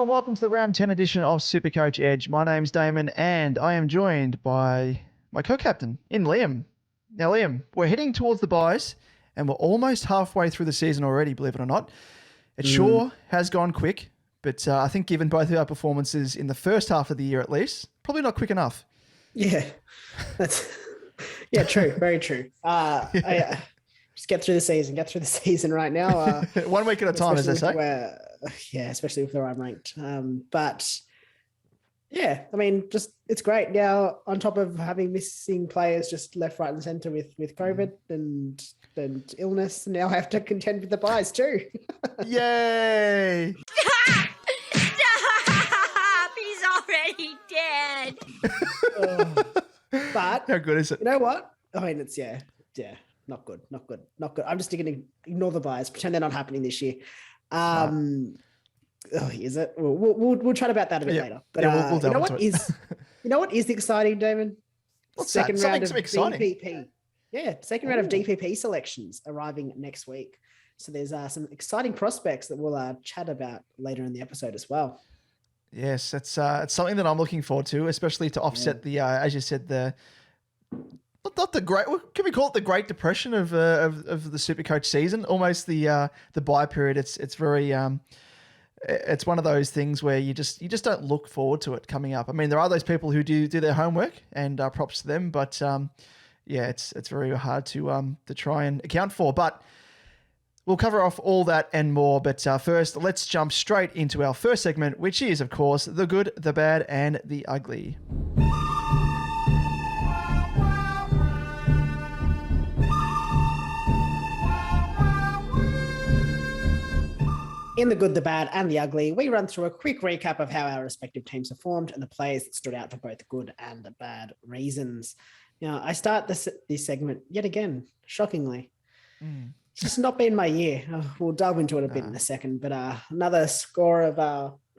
Hello and welcome to the round 10 edition of SuperCoach Edge. My name's Damon and I am joined by my co-captain in Liam. Now Liam, we're heading towards the buys and we're almost halfway through the season already, believe it or not. It sure has gone quick, but I think given both of our performances in the first half of the year at least, probably not quick enough. Yeah, true. Very true. Just get through the season right now. 1 week at a time, as they say. Especially with where I'm ranked. But yeah, I mean, it's great now. On top of having missing players just left, right, and centre with COVID and illness, now I have to contend with the buys too. Yay! Stop! He's already dead. But how good is it? You know what? I mean, it's not good. I'm just going to ignore the buys, pretend they're not happening this year. Is it? We'll chat about that a bit later. But we'll you know what is exciting, Damon? What's second that? round of exciting. DPP. Yeah, second round of DPP selections arriving next week. So there's some exciting prospects that we'll chat about later in the episode as well. Yes, it's something that I'm looking forward to, especially to offset the, as you said, not the great. Can we call it the Great Depression of the SuperCoach season? Almost the buy period. It's very it's one of those things where you just don't look forward to it coming up. I mean, there are those people who do their homework, and props to them. But it's very hard to try and account for. But we'll cover off all that and more. But first, let's jump straight into our first segment, which is, of course, the good, the bad, and the ugly. In the good, the bad, and the ugly, we run through a quick recap of how our respective teams have formed and the players that stood out for both the good and the bad reasons. Now, I start this segment yet again, shockingly. It's just not been my year. We'll delve into it a bit in a second, but another score of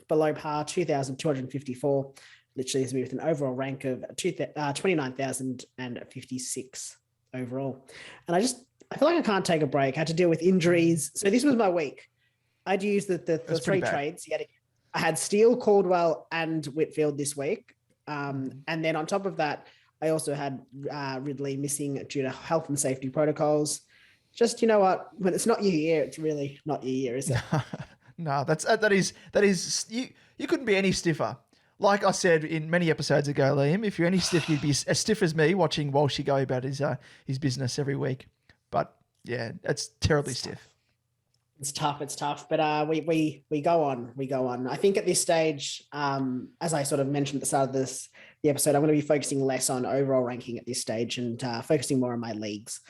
below par, 2,254, literally has me with an overall rank of 29,056 overall. And I feel like I can't take a break. I had to deal with injuries. So this was my week. I'd use the three trades. I had Steele, Caldwell, and Whitfield this week. And then on top of that, I also had Ridley missing due to health and safety protocols. Just, you know what? When it's not your year, it's really not your year, is it? No, that is you couldn't be any stiffer. Like I said in many episodes ago, Liam, if you're any stiff, you'd be as stiff as me watching Walshy go about his business every week. But yeah, it's terribly stiff. It's tough, but we go on. I think at this stage, as I sort of mentioned at the start of the episode, I'm going to be focusing less on overall ranking at this stage and focusing more on my leagues,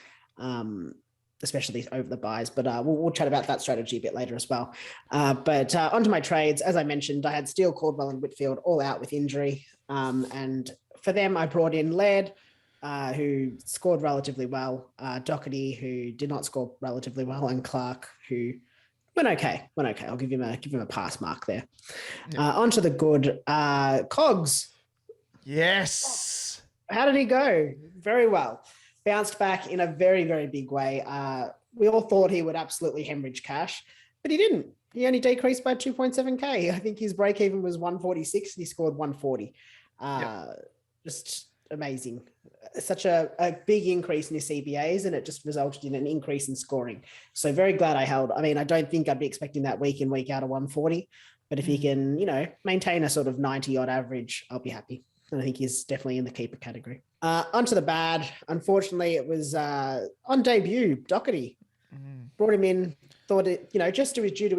especially over the buys. But we'll chat about that strategy a bit later as well. But onto my trades. As I mentioned, I had Steele, Caldwell, and Whitfield all out with injury, and for them, I brought in Laird, who scored relatively well, Doherty, who did not score relatively well, and Clark, who went okay. I'll give him a pass mark there. Onto the good, Cogs. Yes. How did he go? Very well. Bounced back in a very, very big way. We all thought he would absolutely hemorrhage cash, but he didn't. He only decreased by 2.7K. I think his break even was 146 and he scored 140. Just amazing. Such a big increase in his CBAs, and it just resulted in an increase in scoring. So very glad I held. I mean, I don't think I'd be expecting that week in, week out of 140, but if he can, maintain a sort of 90 odd average, I'll be happy. And I think he's definitely in the keeper category. Onto the bad. Unfortunately, it was on debut, Doherty. Brought him in, thought it, just due to due to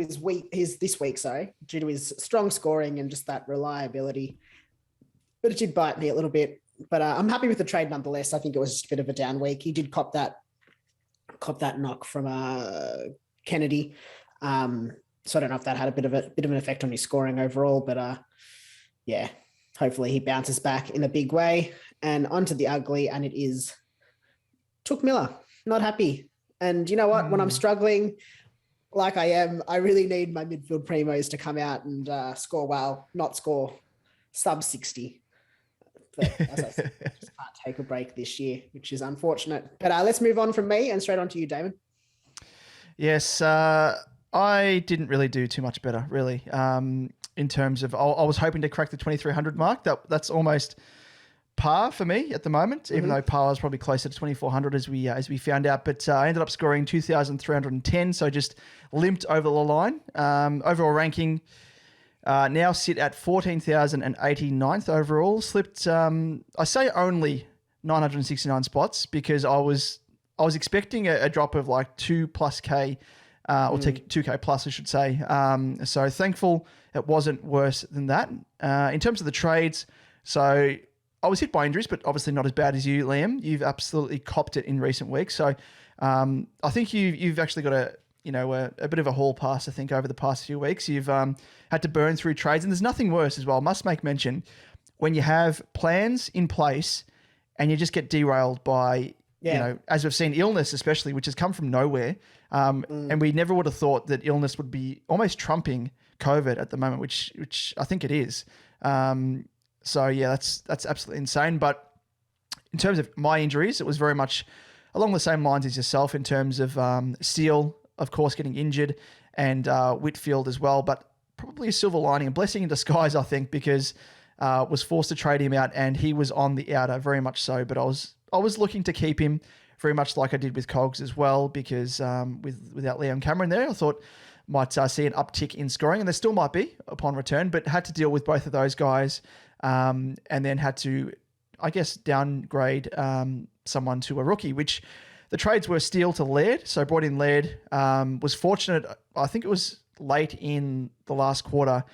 his strong scoring and just that reliability. But it did bite me a little bit. But I'm happy with the trade nonetheless. I think it was just a bit of a down week. He did cop that knock from Kennedy. So I don't know if that had a bit of an effect on his scoring overall. But hopefully he bounces back in a big way. And onto the ugly, and it is Took Miller. Not happy. And you know what? When I'm struggling like I am, I really need my midfield primos to come out and score well, not score sub 60. But as I said, just can't take a break this year, which is unfortunate. But let's move on from me and straight on to you, Damon. Yes, I didn't really do too much better, really. in terms of, I was hoping to crack the 2,300 mark. That's almost par for me at the moment, even though par is probably closer to 2,400 as we found out. But I ended up scoring 2,310, so just limped over the line. Overall ranking now sit at 14,089th overall. Slipped, I say only 969 spots because I was expecting a drop of like 2+K, or 2K plus, I should say. So thankful it wasn't worse than that. In terms of the trades, so I was hit by injuries, but obviously not as bad as you, Liam. You've absolutely copped it in recent weeks. So I think you've actually got a bit of a hall pass, I think, over the past few weeks. You've had to burn through trades, and there's nothing worse as well. Must make mention when you have plans in place and you just get derailed by, as we've seen, illness especially, which has come from nowhere. And we never would have thought that illness would be almost trumping COVID at the moment, which I think it is. So yeah, that's absolutely insane. But in terms of my injuries, it was very much along the same lines as yourself in terms of Steele, of course, getting injured, and Whitfield as well. But probably a silver lining, a blessing in disguise, I think, because was forced to trade him out, and he was on the outer, very much so. But I was looking to keep him very much like I did with Cogs as well, because without Liam Cameron there, I thought might see an uptick in scoring, and there still might be upon return, but had to deal with both of those guys, and then had to, I guess, downgrade someone to a rookie, which the trades were Steele to Laird. So brought in Laird, was fortunate. I think it was late in the last quarter.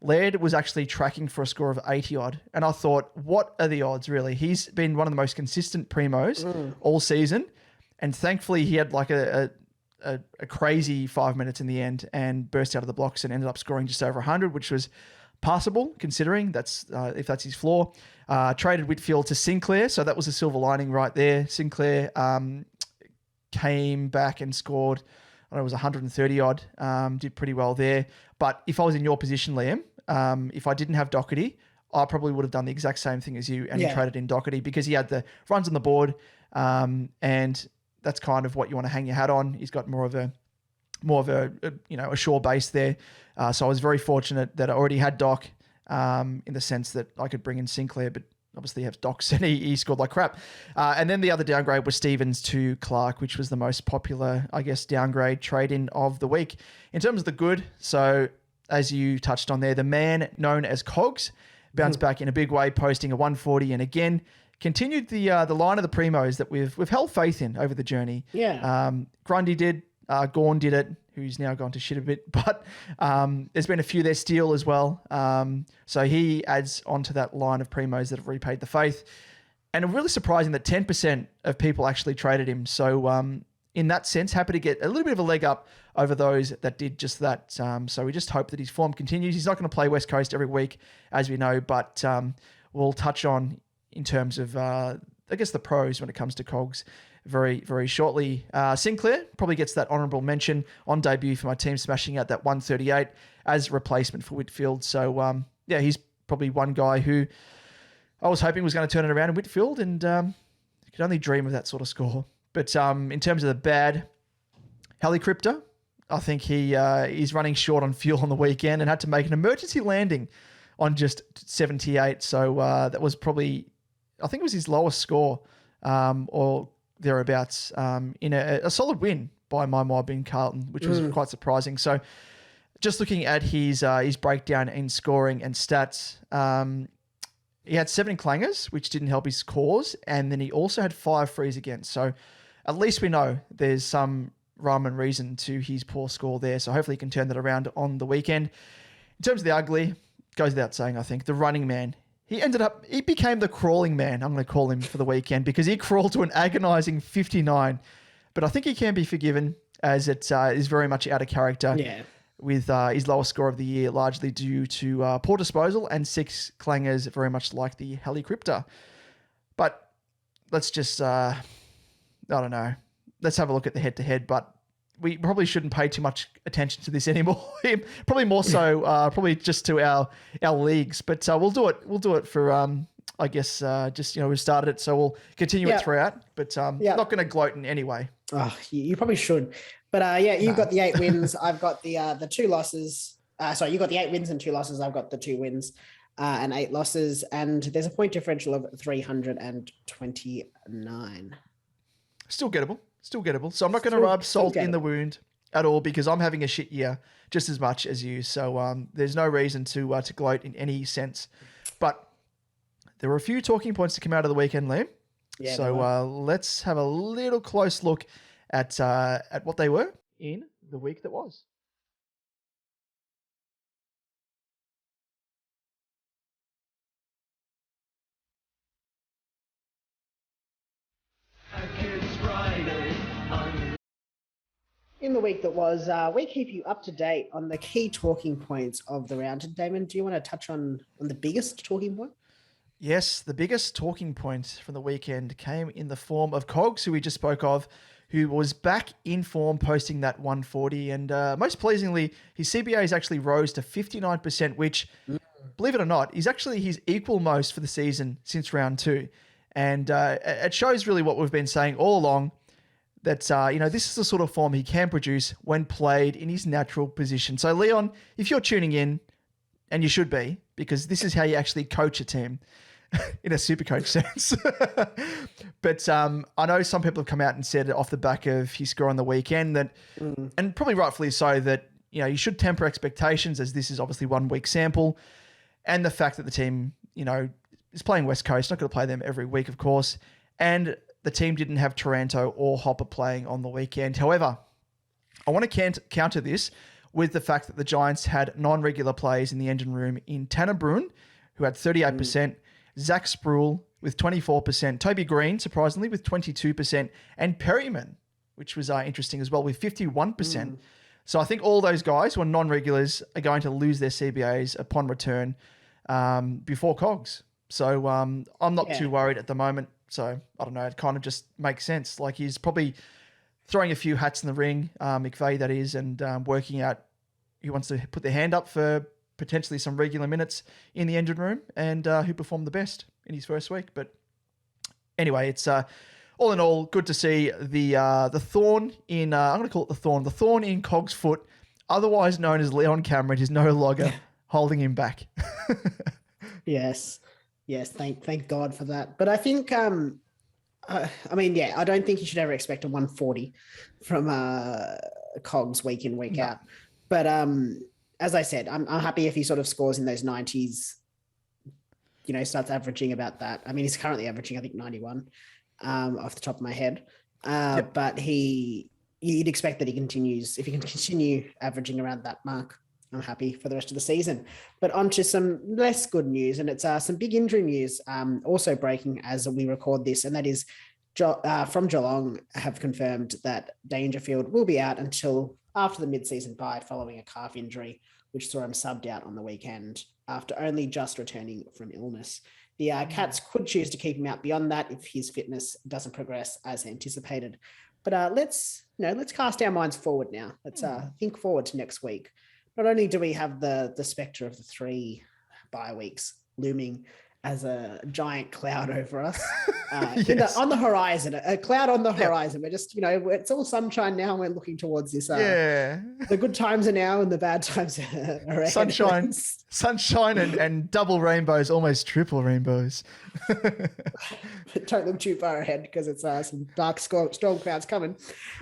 Laird was actually tracking for a score of 80 odd. And I thought, what are the odds really? He's been one of the most consistent primos all season. And thankfully he had like a crazy 5 minutes in the end and burst out of the blocks and ended up scoring just over 100, which was passable considering that's if that's his floor. Traded Whitfield to Sinclair. So that was a silver lining right there. Sinclair came back and scored, I don't know, it was 130 odd, did pretty well there. But if I was in your position, Liam, if I didn't have Doherty, I probably would have done the exact same thing as you and traded in Doherty because he had the runs on the board, and that's kind of what you want to hang your hat on. He's got more of a a sure base there. So I was very fortunate that I already had Doc, in the sense that I could bring in Sinclair, but obviously have Docs and he scored like crap. And then the other downgrade was Stevens to Clark, which was the most popular, I guess, downgrade trade-in of the week. In terms of the good, so as you touched on there, the man known as Cogs bounced back in a big way, posting a 140, and again continued the line of the primos that we've held faith in over the journey. Grundy did, Gawn did it, who's now gone to shit a bit, but there's been a few there, Steele as well. So he adds onto that line of primos that have repaid the faith. And really surprising that 10% of people actually traded him. So in that sense, happy to get a little bit of a leg up over those that did just that. So we just hope that his form continues. He's not going to play West Coast every week, as we know, but we'll touch on in terms of, I guess, the pros when it comes to Cogs very, very shortly. Sinclair probably gets that honourable mention on debut for my team, smashing out that 138 as replacement for Whitfield. So, he's probably one guy who I was hoping was going to turn it around in Whitfield, and could only dream of that sort of score. But in terms of the bad, Helicryptor, I think he's running short on fuel on the weekend and had to make an emergency landing on just 78. So that was probably, I think it was his lowest score, or thereabouts, in a solid win by my mob in Carlton, which was quite surprising. So just looking at his breakdown in scoring and stats, he had 7 clangers, which didn't help his cause, and then he also had 5 frees against. So at least we know there's some rhyme and reason to his poor score there. So hopefully he can turn that around on the weekend. In terms of the ugly, goes without saying, I think, the running man. He became the crawling man, I'm going to call him, for the weekend, because he crawled to an agonising 59. But I think he can be forgiven, as it is very much out of character with his lowest score of the year, largely due to poor disposal and 6 clangers, very much like the Helicryptor. But let's just, I don't know, let's have a look at the head-to-head, but we probably shouldn't pay too much attention to this anymore. Probably more so, probably just to our leagues. But we'll do it. We'll do it for, I guess, just, we've started it, so we'll continue it throughout. But not going to gloat in any way. Oh, you probably should. But you've got the 8 wins. I've got the 2 losses. Sorry, you got the 8 wins and 2 losses. I've got the 2 wins and 8 losses. And there's a point differential of 329. Still gettable. So I'm not going to rub salt in the wound at all because I'm having a shit year just as much as you. So there's no reason to gloat in any sense. But there were a few talking points to come out of the weekend, Liam. Yeah, so let's have a little close look at what they were in the week that was. In the week that was, we keep you up to date on the key talking points of the round. Damon, do you want to touch on the biggest talking point? Yes, the biggest talking point from the weekend came in the form of Cogs, who we just spoke of, who was back in form posting that 140. And most pleasingly, his CBAs actually rose to 59%, which, believe it or not, is actually his equal most for the season since round 2. And it shows really what we've been saying all along, that, this is the sort of form he can produce when played in his natural position. So, Leon, if you're tuning in, and you should be, because this is how you actually coach a team in a SuperCoach sense. But I know some people have come out and said off the back of his score on the weekend that, and probably rightfully so, that, you should temper expectations as this is obviously 1 week sample. And the fact that the team, is playing West Coast, not going to play them every week, of course. And the team didn't have Taranto or Hopper playing on the weekend. However, I want to counter this with the fact that the Giants had non-regular plays in the engine room in Tanner Bruin, who had 38%, Zach Sproul with 24%, Toby Green, surprisingly, with 22%, and Perryman, which was interesting as well, with 51%. So I think all those guys who are non-regulars are going to lose their CBAs upon return before Cogs. So I'm not too worried at the moment. So I don't know, it kind of just makes sense. Like he's probably throwing a few hats in the ring, McVeigh that is, and working out who wants to put their hand up for potentially some regular minutes in the engine room and who performed the best in his first week. But anyway, it's all in all good to see the thorn in, I'm going to call it the thorn in Cog's foot, otherwise known as Leon Cameron, is no longer holding him back. Yes, thank God for that. But I think, I don't think you should ever expect a 140 from Cogs week in, week out. But as I said, I'm happy if he sort of scores in those 90s, starts averaging about that. I mean, he's currently averaging, I think, 91 off the top of my head. But you'd expect that he continues, if he can continue averaging around that mark. I'm happy for the rest of the season. But on to some less good news, and it's some big injury news also breaking as we record this, and that is from Geelong have confirmed that Dangerfield will be out until after the mid-season bye following a calf injury, which saw him subbed out on the weekend after only just returning from illness. The Cats could choose to keep him out beyond that if his fitness doesn't progress as anticipated. But let's cast our minds forward now. Let's think forward to next week. Not only do we have the spectre of the 3 bye weeks looming as a giant cloud over us on the horizon, a cloud on the horizon. We're just, it's all sunshine now. And we're looking towards this. The good times are now and the bad times are ahead. Sunshine and double rainbows, almost triple rainbows. Don't look too far ahead because it's some dark storm clouds coming.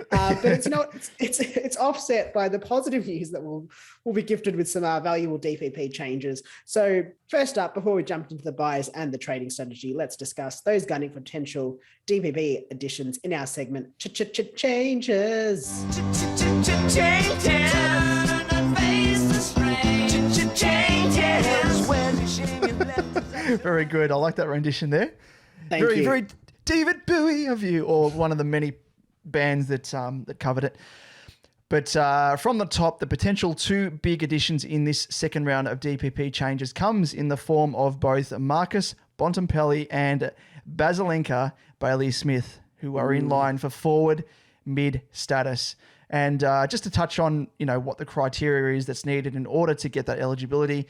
But it's not. It's offset by the positive news that we'll be gifted with some valuable DPP changes. So first up, before we jump into the buys and the trading strategy, let's discuss those gunning for potential DPP additions in our segment changes. Very good. I like that rendition there. Thank you. Very David Bowie of you, or one of the many bands that covered it. But from the top, the potential 2 big additions in this second round of DPP changes comes in the form of both Marcus Fontenpalli and Basilenka Bayley Smith, who are in line for forward mid status. And just to touch on, what the criteria is that's needed in order to get that eligibility,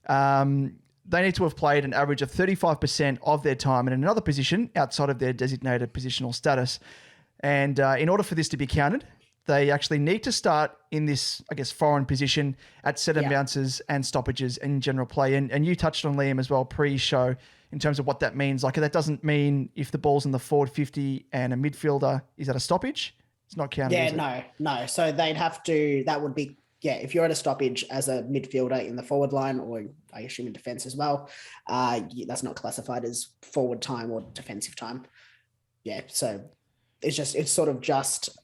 they need to have played an average of 35% of their time in another position outside of their designated positional status. And in order for this to be counted, they actually need to start in this, I guess, foreign position at set and bounces and stoppages in general play. And you touched on Liam as well pre-show in terms of what that means. Like, that doesn't mean if the ball's in the forward 50 and a midfielder is at a stoppage, it's not counted. Yeah, no. So they'd have to, that would be, if you're at a stoppage as a midfielder in the forward line, or I assume in defense as well, that's not classified as forward time or defensive time. Yeah, so it's sort of just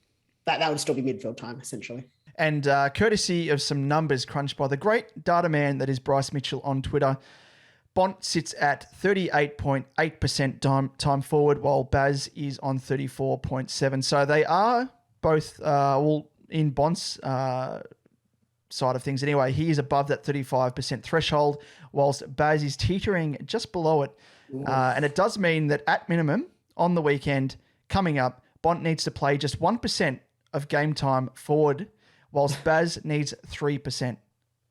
that would still be midfield time, essentially. And courtesy of some numbers crunched by the great data man that is Bryce Mitchell on Twitter, Bont sits at 38.8% time forward, while Baz is on 34.7%. So they are both all in Bont's side of things anyway. He is above that 35% threshold, whilst Baz is teetering just below it. And it does mean that at minimum on the weekend coming up, Bont needs to play just 1% of game time forward, whilst Baz needs 3%.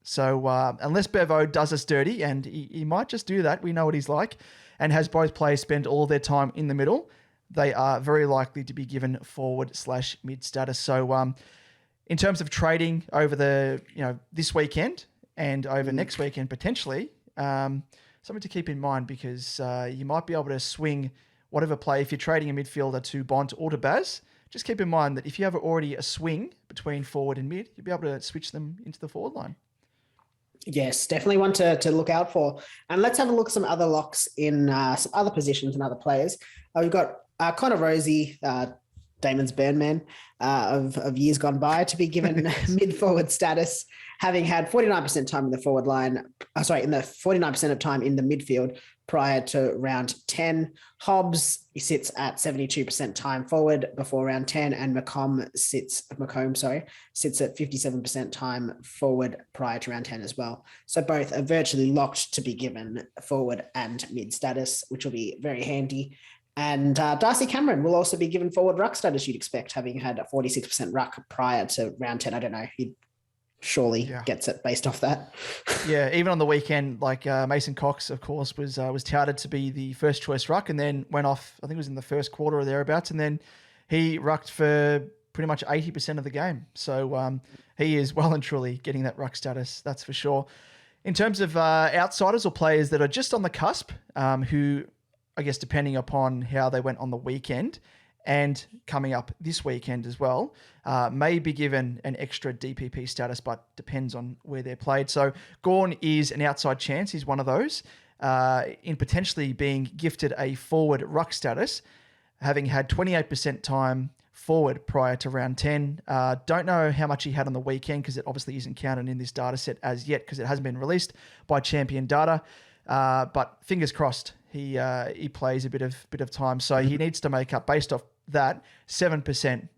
So unless Bevo does us dirty, and he might just do that, we know what he's like, and has both players spend all their time in the middle, they are very likely to be given forward/mid status. So in terms of trading over this weekend and over next weekend potentially, something to keep in mind, because you might be able to swing whatever play. If you're trading a midfielder to Bont or to Baz, just keep in mind that if you have already a swing between forward and mid, you'll be able to switch them into the forward line. Yes, definitely one to look out for. And let's have a look at some other locks in some other positions and other players. We've got Connor Rosie, Damon's burn man of years gone by, to be given mid-forward status, having had 49% time in the forward line, in the 49% of time in the midfield prior to round 10. Hobbs, he sits at 72% time forward before round 10, and McComb sits at 57% time forward prior to round 10 as well. So both are virtually locked to be given forward and mid status, which will be very handy. And Darcy Cameron will also be given forward ruck status, you'd expect, having had a 46% ruck prior to round 10. I don't know. He surely gets it based off that. Yeah, even on the weekend, like Mason Cox, of course, was touted to be the first choice ruck, and then went off, I think it was in the first quarter or thereabouts, and then he rucked for pretty much 80% of the game. So he is well and truly getting that ruck status, that's for sure. In terms of outsiders or players that are just on the cusp, who, I guess, depending upon how they went on the weekend and coming up this weekend as well, may be given an extra DPP status, but depends on where they're played. So Gawn is an outside chance. He's one of those, in potentially being gifted a forward ruck status, having had 28% time forward prior to round 10. Don't know how much he had on the weekend, because it obviously isn't counted in this data set as yet, because it hasn't been released by Champion Data. But fingers crossed, he plays a bit of time. So he needs to make up, based off that, 7%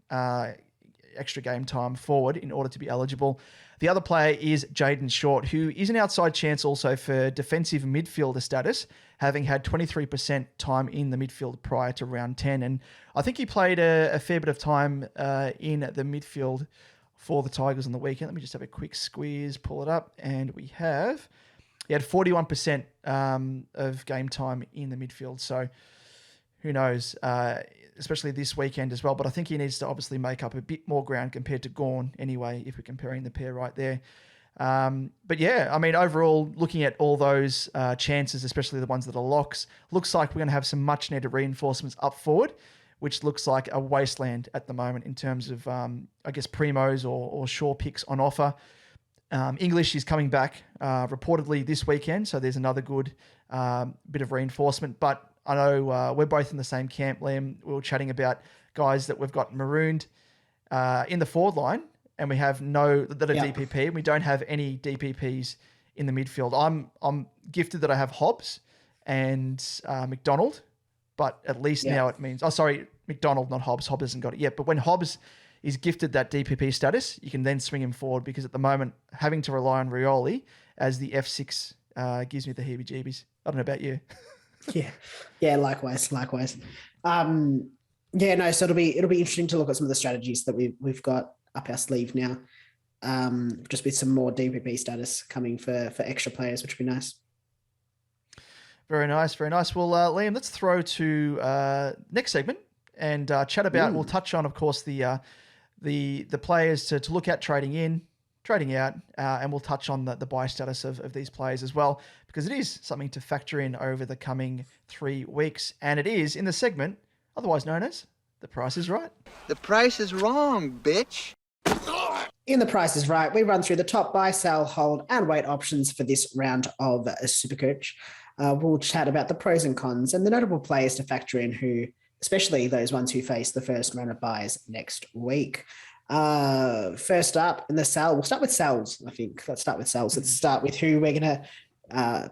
extra game time forward in order to be eligible. The other player is Jaden Short, who is an outside chance also for defensive midfielder status, having had 23% time in the midfield prior to round 10. And I think he played a fair bit of time in the midfield for the Tigers on the weekend. Let me just have a quick squeeze, pull it up, and he had 41% of game time in the midfield. So who knows, especially this weekend as well. But I think he needs to obviously make up a bit more ground compared to Gawn anyway, if we're comparing the pair right there. But yeah, I mean, overall, looking at all those chances, especially the ones that are locks, looks like we're going to have some much needed reinforcements up forward, which looks like a wasteland at the moment in terms of, I guess, primos or sure picks on offer. English is coming back reportedly this weekend, so there's another good bit of reinforcement. But I know we're both in the same camp, Liam. We were chatting about guys that we've got marooned in the forward line, and we have that are DPP, and we don't have any DPPs in the midfield. I'm gifted that I have Hobbs and McDonald, but at least now it means... Oh, sorry, McDonald, not Hobbs. Hobbs hasn't got it yet. But when Hobbs is gifted that DPP status, you can then swing him forward, because at the moment, having to rely on Rioli as the F6 gives me the heebie-jeebies. I don't know about you. Yeah, likewise. So it'll be interesting to look at some of the strategies that we've got up our sleeve now, just with some more DPP status coming for extra players, which would be nice. Very nice, very nice. Well, Liam, let's throw to next segment and chat about. We'll touch on, of course, the the players to look at trading in, trading out, and we'll touch on the buy status of these players as well, because it is something to factor in over the coming 3 weeks. And it is in the segment, otherwise known as The Price is Right. The price is wrong, bitch. In The Price is Right, we run through the top buy, sell, hold, and wait options for this round of SuperCoach. We'll chat about the pros and cons and the notable players to factor in, who, especially those ones who face the first round of buys next week. First up in the sell, we'll start with sells, I think. Let's start with sells. Let's start with who we're going to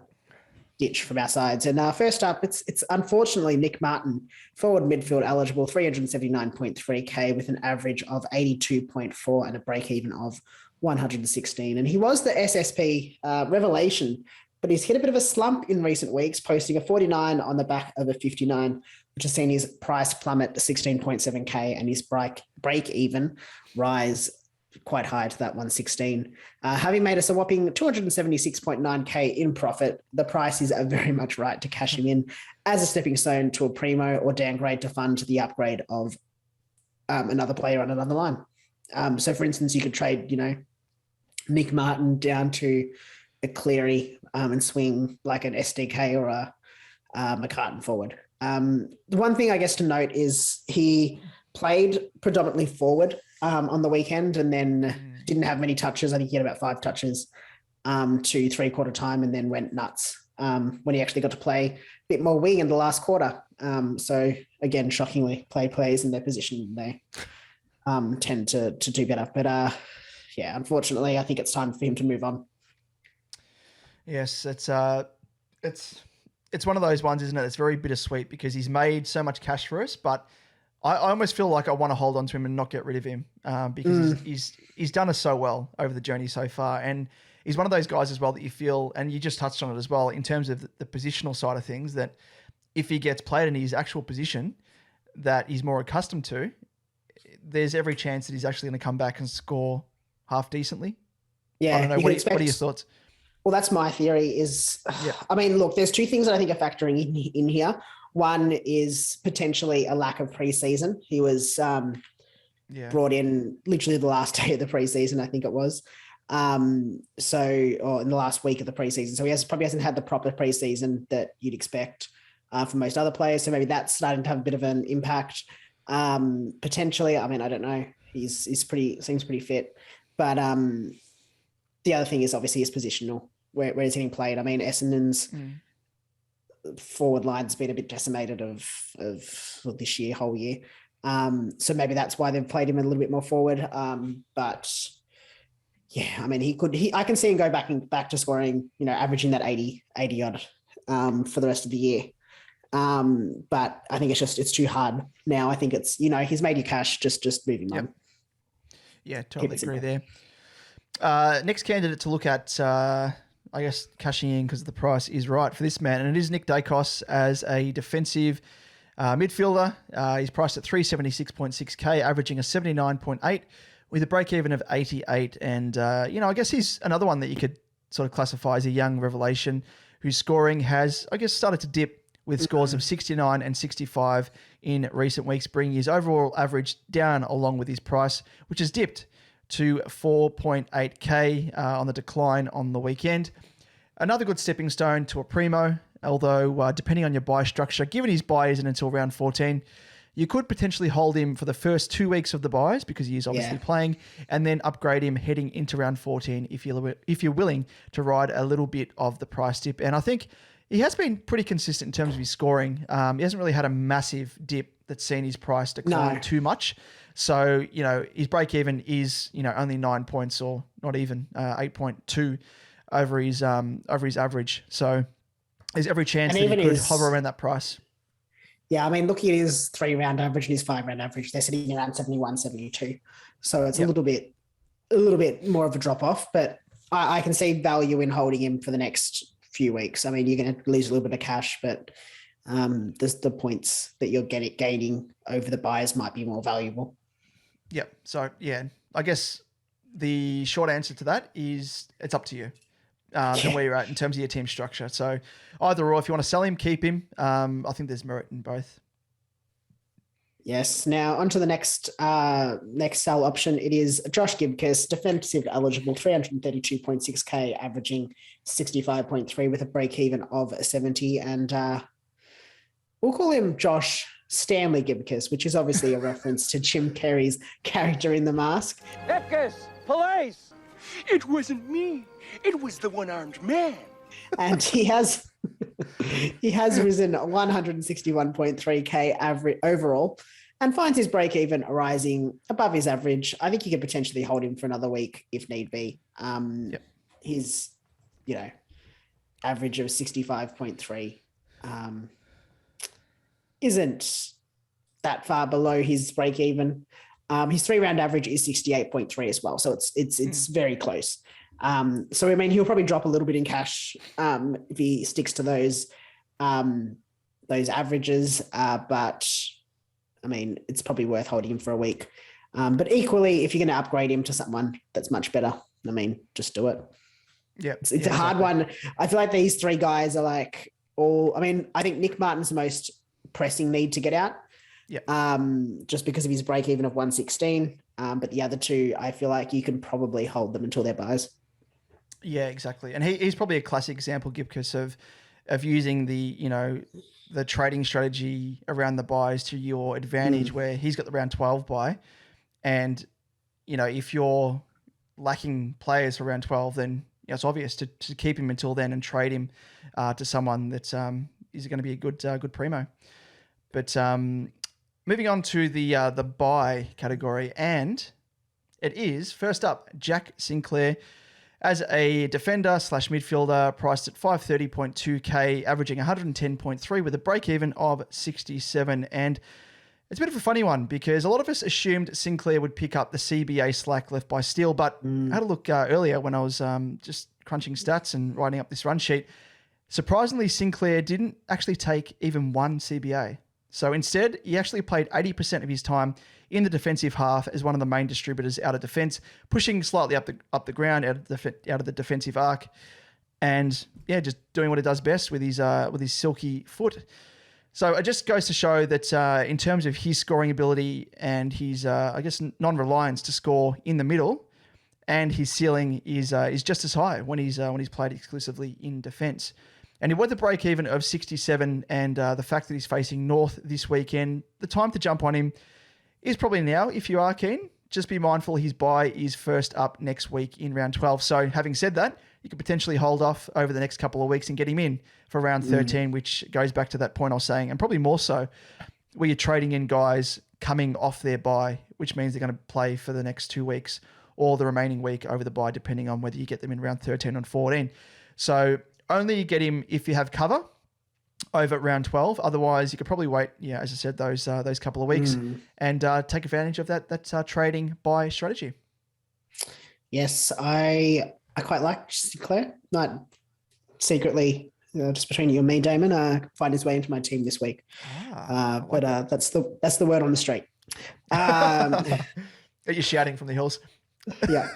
ditch from our sides. And first up, it's unfortunately Mccarten, forward midfield eligible, 379.3K with an average of 82.4 and a break even of 116. And he was the SSP revelation, but he's hit a bit of a slump in recent weeks, posting a 49 on the back of a 59, which has seen his price plummet to 16.7K and his break even rise quite high to that 116. Having made us a whopping 276.9K in profit, the price is very much right to cash him in as a stepping stone to a primo or downgrade to fund the upgrade of another player on another line. So for instance, you could trade, Mccarten down to a Cleary and swing like an SDK or a Mccarten forward. The one thing I guess to note is he played predominantly forward on the weekend and then didn't have many touches. I think he had about 5 touches to 3/4 time and then went nuts when he actually got to play a bit more wing in the last quarter. So again, shockingly, players in their position, they tend to do better. But unfortunately, I think it's time for him to move on. Yes, it's one of those ones, isn't it? It's very bittersweet because he's made so much cash for us, but I almost feel like I want to hold on to him and not get rid of him because he's done us so well over the journey so far. And he's one of those guys as well that you feel, and you just touched on it as well, in terms of the positional side of things, that if he gets played in his actual position that he's more accustomed to, there's every chance that he's actually going to come back and score half decently. Yeah. I don't know. What are your thoughts? Well, that's my theory is, I mean, look, there's 2 things that I think are factoring in here. One is potentially a lack of preseason. He was brought in literally the last day of the preseason, I think it was. Or in the last week of the preseason. So he probably hasn't had the proper preseason that you'd expect for most other players. So maybe that's starting to have a bit of an impact. Potentially, I mean, I don't know. Seems pretty fit. But the other thing is obviously his positional, where he's getting played. I mean, Essendon's forward line's been a bit decimated of this whole year. So maybe that's why they've played him a little bit more forward. But yeah, I mean, I can see him go back to scoring, averaging that 80 odd for the rest of the year. But I think it's too hard now. I think it's, he's made you cash, just move him on. Yeah, totally agree there. Next candidate to look at, I guess, cashing in because the price is right for this man, and it is Nick Dacos as a defensive midfielder. He's priced at 376.6K, averaging a 79.8 with a break-even of 88. And, I guess he's another one that you could sort of classify as a young revelation whose scoring has, I guess, started to dip with scores of 69 and 65 in recent weeks, bringing his overall average down along with his price, which has dipped to 4.8K on the decline on the weekend. Another good stepping stone to a primo, although depending on your buy structure, given his buy isn't until round 14, you could potentially hold him for the first 2 weeks of the buys because he is obviously playing, and then upgrade him heading into round 14 if you're willing to ride a little bit of the price dip. And I think he has been pretty consistent in terms of his scoring. He hasn't really had a massive dip that's seen his price decline too much. So, his break even is, only 9 points or not even 8.2 over his average. So there's every chance that he could hover around that price. Yeah, I mean, looking at his 3-round average and his 5-round average, they're sitting around 71, 72. So it's a little bit more of a drop off, but I can see value in holding him for the next few weeks. I mean, you're going to lose a little bit of cash, but the points that you're gaining over the buyers might be more valuable. Yeah. So, I guess the short answer to that is it's up to you and where you're at in terms of your team structure. So either or, if you want to sell him, keep him. I think there's merit in both. Yes. Now onto the next sell option. It is Josh Gibcus, defensive eligible, 332.6k, averaging 65.3 with a break even of 70. And we'll call him Josh Stanley Gibcus, which is obviously a reference to Jim Carrey's character in The Mask. Gibcus, police! It wasn't me. It was the one-armed man. And he has risen 161.3k average overall, and finds his break even rising above his average. I think you could potentially hold him for another week if need be. His, average of 65.3 isn't that far below his break even. His 3-round average is 68.3 as well, so it's very close. So I mean, he'll probably drop a little bit in cash if he sticks to those averages, but I mean, it's probably worth holding him for a week. But equally, if you're going to upgrade him to someone that's much better, I mean, just do it. Yeah, it's a hard one. I feel like these three guys are like I think Mccarten's the most pressing need to get out. Yeah. Just because of his break even of 116. But the other two, I feel like you can probably hold them until their buys. Yeah, exactly. And he's probably a classic example, Gibcus, of using the trading strategy around the buys to your advantage, where he's got the round 12 buy. And, if you're lacking players for round 12, then it's obvious to keep him until then and trade him to someone that is going to be a good primo. But moving on to the buy category, and it is, first up, Jack Sinclair as a defender / midfielder, priced at 530.2k, averaging 110.3 with a break even of 67. And it's a bit of a funny one because a lot of us assumed Sinclair would pick up the CBA slack left by Steele, but I had a look earlier when I was just crunching stats and writing up this run sheet. Surprisingly, Sinclair didn't actually take even one CBA. So instead, he actually played 80% of his time in the defensive half as one of the main distributors out of defence, pushing slightly up the ground out of the defensive arc, and just doing what he does best with his silky foot. So it just goes to show that in terms of his scoring ability and his non-reliance to score in the middle, and his ceiling is just as high when he's played exclusively in defence. And with the break even of 67 and the fact that he's facing North this weekend, the time to jump on him is probably now if you are keen. Just be mindful his buy is first up next week in round 12. So having said that, you could potentially hold off over the next couple of weeks and get him in for round 13, which goes back to that point I was saying, and probably more so, where you're trading in guys coming off their buy, which means they're going to play for the next 2 weeks or the remaining week over the buy, depending on whether you get them in round 13 or 14. So only get him if you have cover over round 12. Otherwise, you could probably wait, as I said, those couple of weeks and take advantage of that trading buy strategy. Yes, I quite like Sinclair. Not secretly, just between you and me, Damon, find his way into my team this week. That's the word on the street. You're shouting from the hills. Yeah.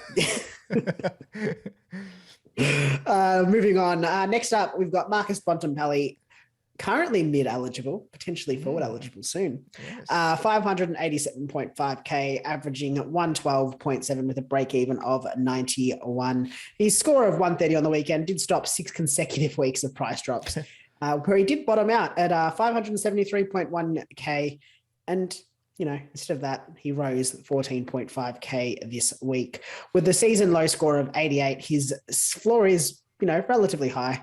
Moving on. Next up, we've got Marcus Fontenpalli, currently mid-eligible, potentially forward-eligible soon. Yes. 587.5k, averaging 112.7 with a break-even of 91. His score of 130 on the weekend did stop 6 consecutive weeks of price drops, where he did bottom out at 573.1k. And instead of that, he rose 14.5k this week. With the season low score of 88, his floor is, relatively high,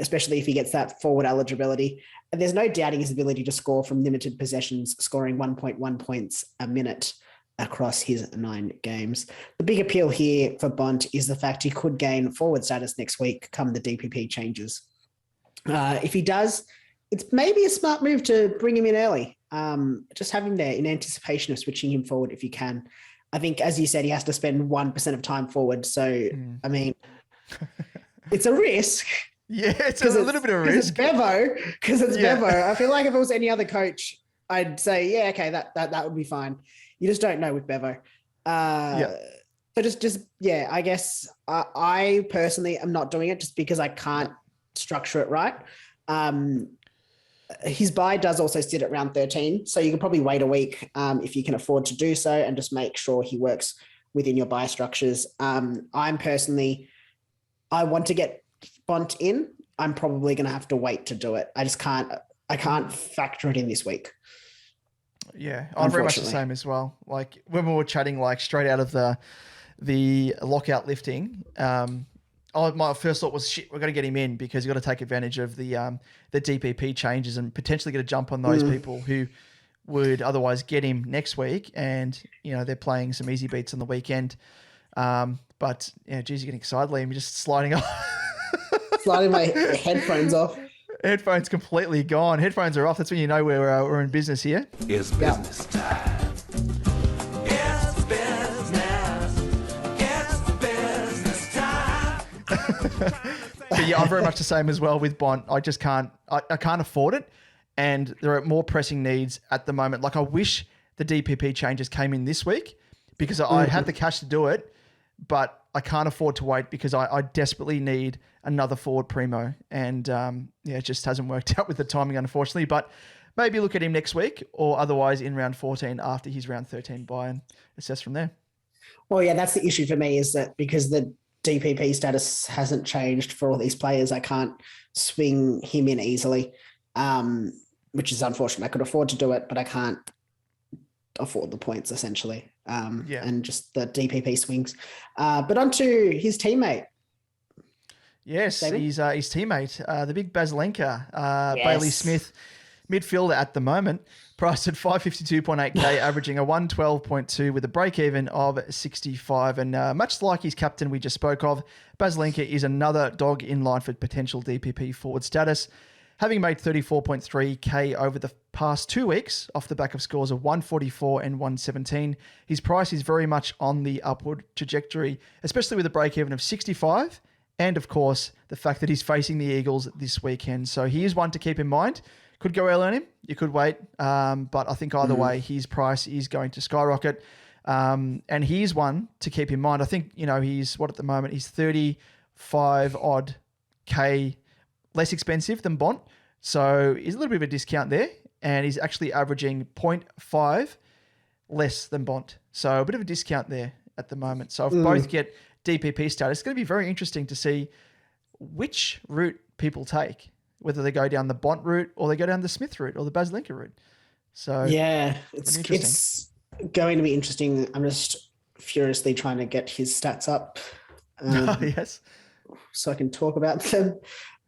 especially if he gets that forward eligibility. And there's no doubting his ability to score from limited possessions, scoring 1.1 points a minute across his 9 games. The big appeal here for Bont is the fact he could gain forward status next week come the DPP changes. If he does, it's maybe a smart move to bring him in early. Just have him there in anticipation of switching him forward if you can. I think, as you said, he has to spend 1% of time forward. So, I mean, it's a risk. Yeah, it's a little bit of a risk. Bevo. I feel like if it was any other coach, I'd say, yeah, okay, that would be fine. You just don't know with Bevo. So I guess I personally am not doing it just because I can't structure it right. His buy does also sit at round 13, so you can probably wait a week if you can afford to do so, and just make sure he works within your buy structures. I want to get Bont in. I'm probably going to have to wait to do it. I can't factor it in this week. Yeah, I'm very much the same as well. Like when we were chatting, like straight out of the lockout lifting, my first thought was, shit, we're going to get him in because you've got to take advantage of the DPP changes and potentially get a jump on those people who would otherwise get him next week. And, they're playing some easy beats on the weekend. But, geez, you're getting excited, Liam. You're just sliding off. Sliding my headphones off. Headphones completely gone. Headphones are off. That's when you know we're in business here. It's business time. It's business. It's business time. But yeah, I'm very much the same as well with Bont. I just can't. I can't afford it, and there are more pressing needs at the moment. Like I wish the DPP changes came in this week because I have the cash to do it, but I can't afford to wait because I desperately need another forward primo. And it just hasn't worked out with the timing, unfortunately. But maybe look at him next week or otherwise in round 14 after his round 13 buy and assess from there. Well, yeah, that's the issue for me is that because the DPP status hasn't changed for all these players, I can't swing him in easily, which is unfortunate. I could afford to do it, but I can't afford the points essentially. And just the DPP swings. But on to his teammate. Yes, David? he's his teammate, the big Basilenka, Yes. Bayley Smith, midfielder at the moment, priced at 552.8k, averaging a 112.2 with a break-even of 65. And much like his captain we just spoke of, Basilenka is another dog in line for potential DPP forward status. Having made 34.3k over the past 2 weeks off the back of scores of 144 and 117, his price is very much on the upward trajectory, especially with a break-even of 65. And, of course, the fact that he's facing the Eagles this weekend. So he is one to keep in mind. Could go early on him. You could wait. But I think either way, his price is going to skyrocket. And he's one to keep in mind. I think, he's what at the moment? He's 35 odd K less expensive than Bont. So he's a little bit of a discount there. And he's actually averaging 0.5 less than Bont. So a bit of a discount there at the moment. So if both get DPP status, it's going to be very interesting to see which route people take, whether they go down the Bont route or they go down the Smith route or the Basilenka route. So yeah, it's going to be interesting. I'm just furiously trying to get his stats up. Yes. So I can talk about them.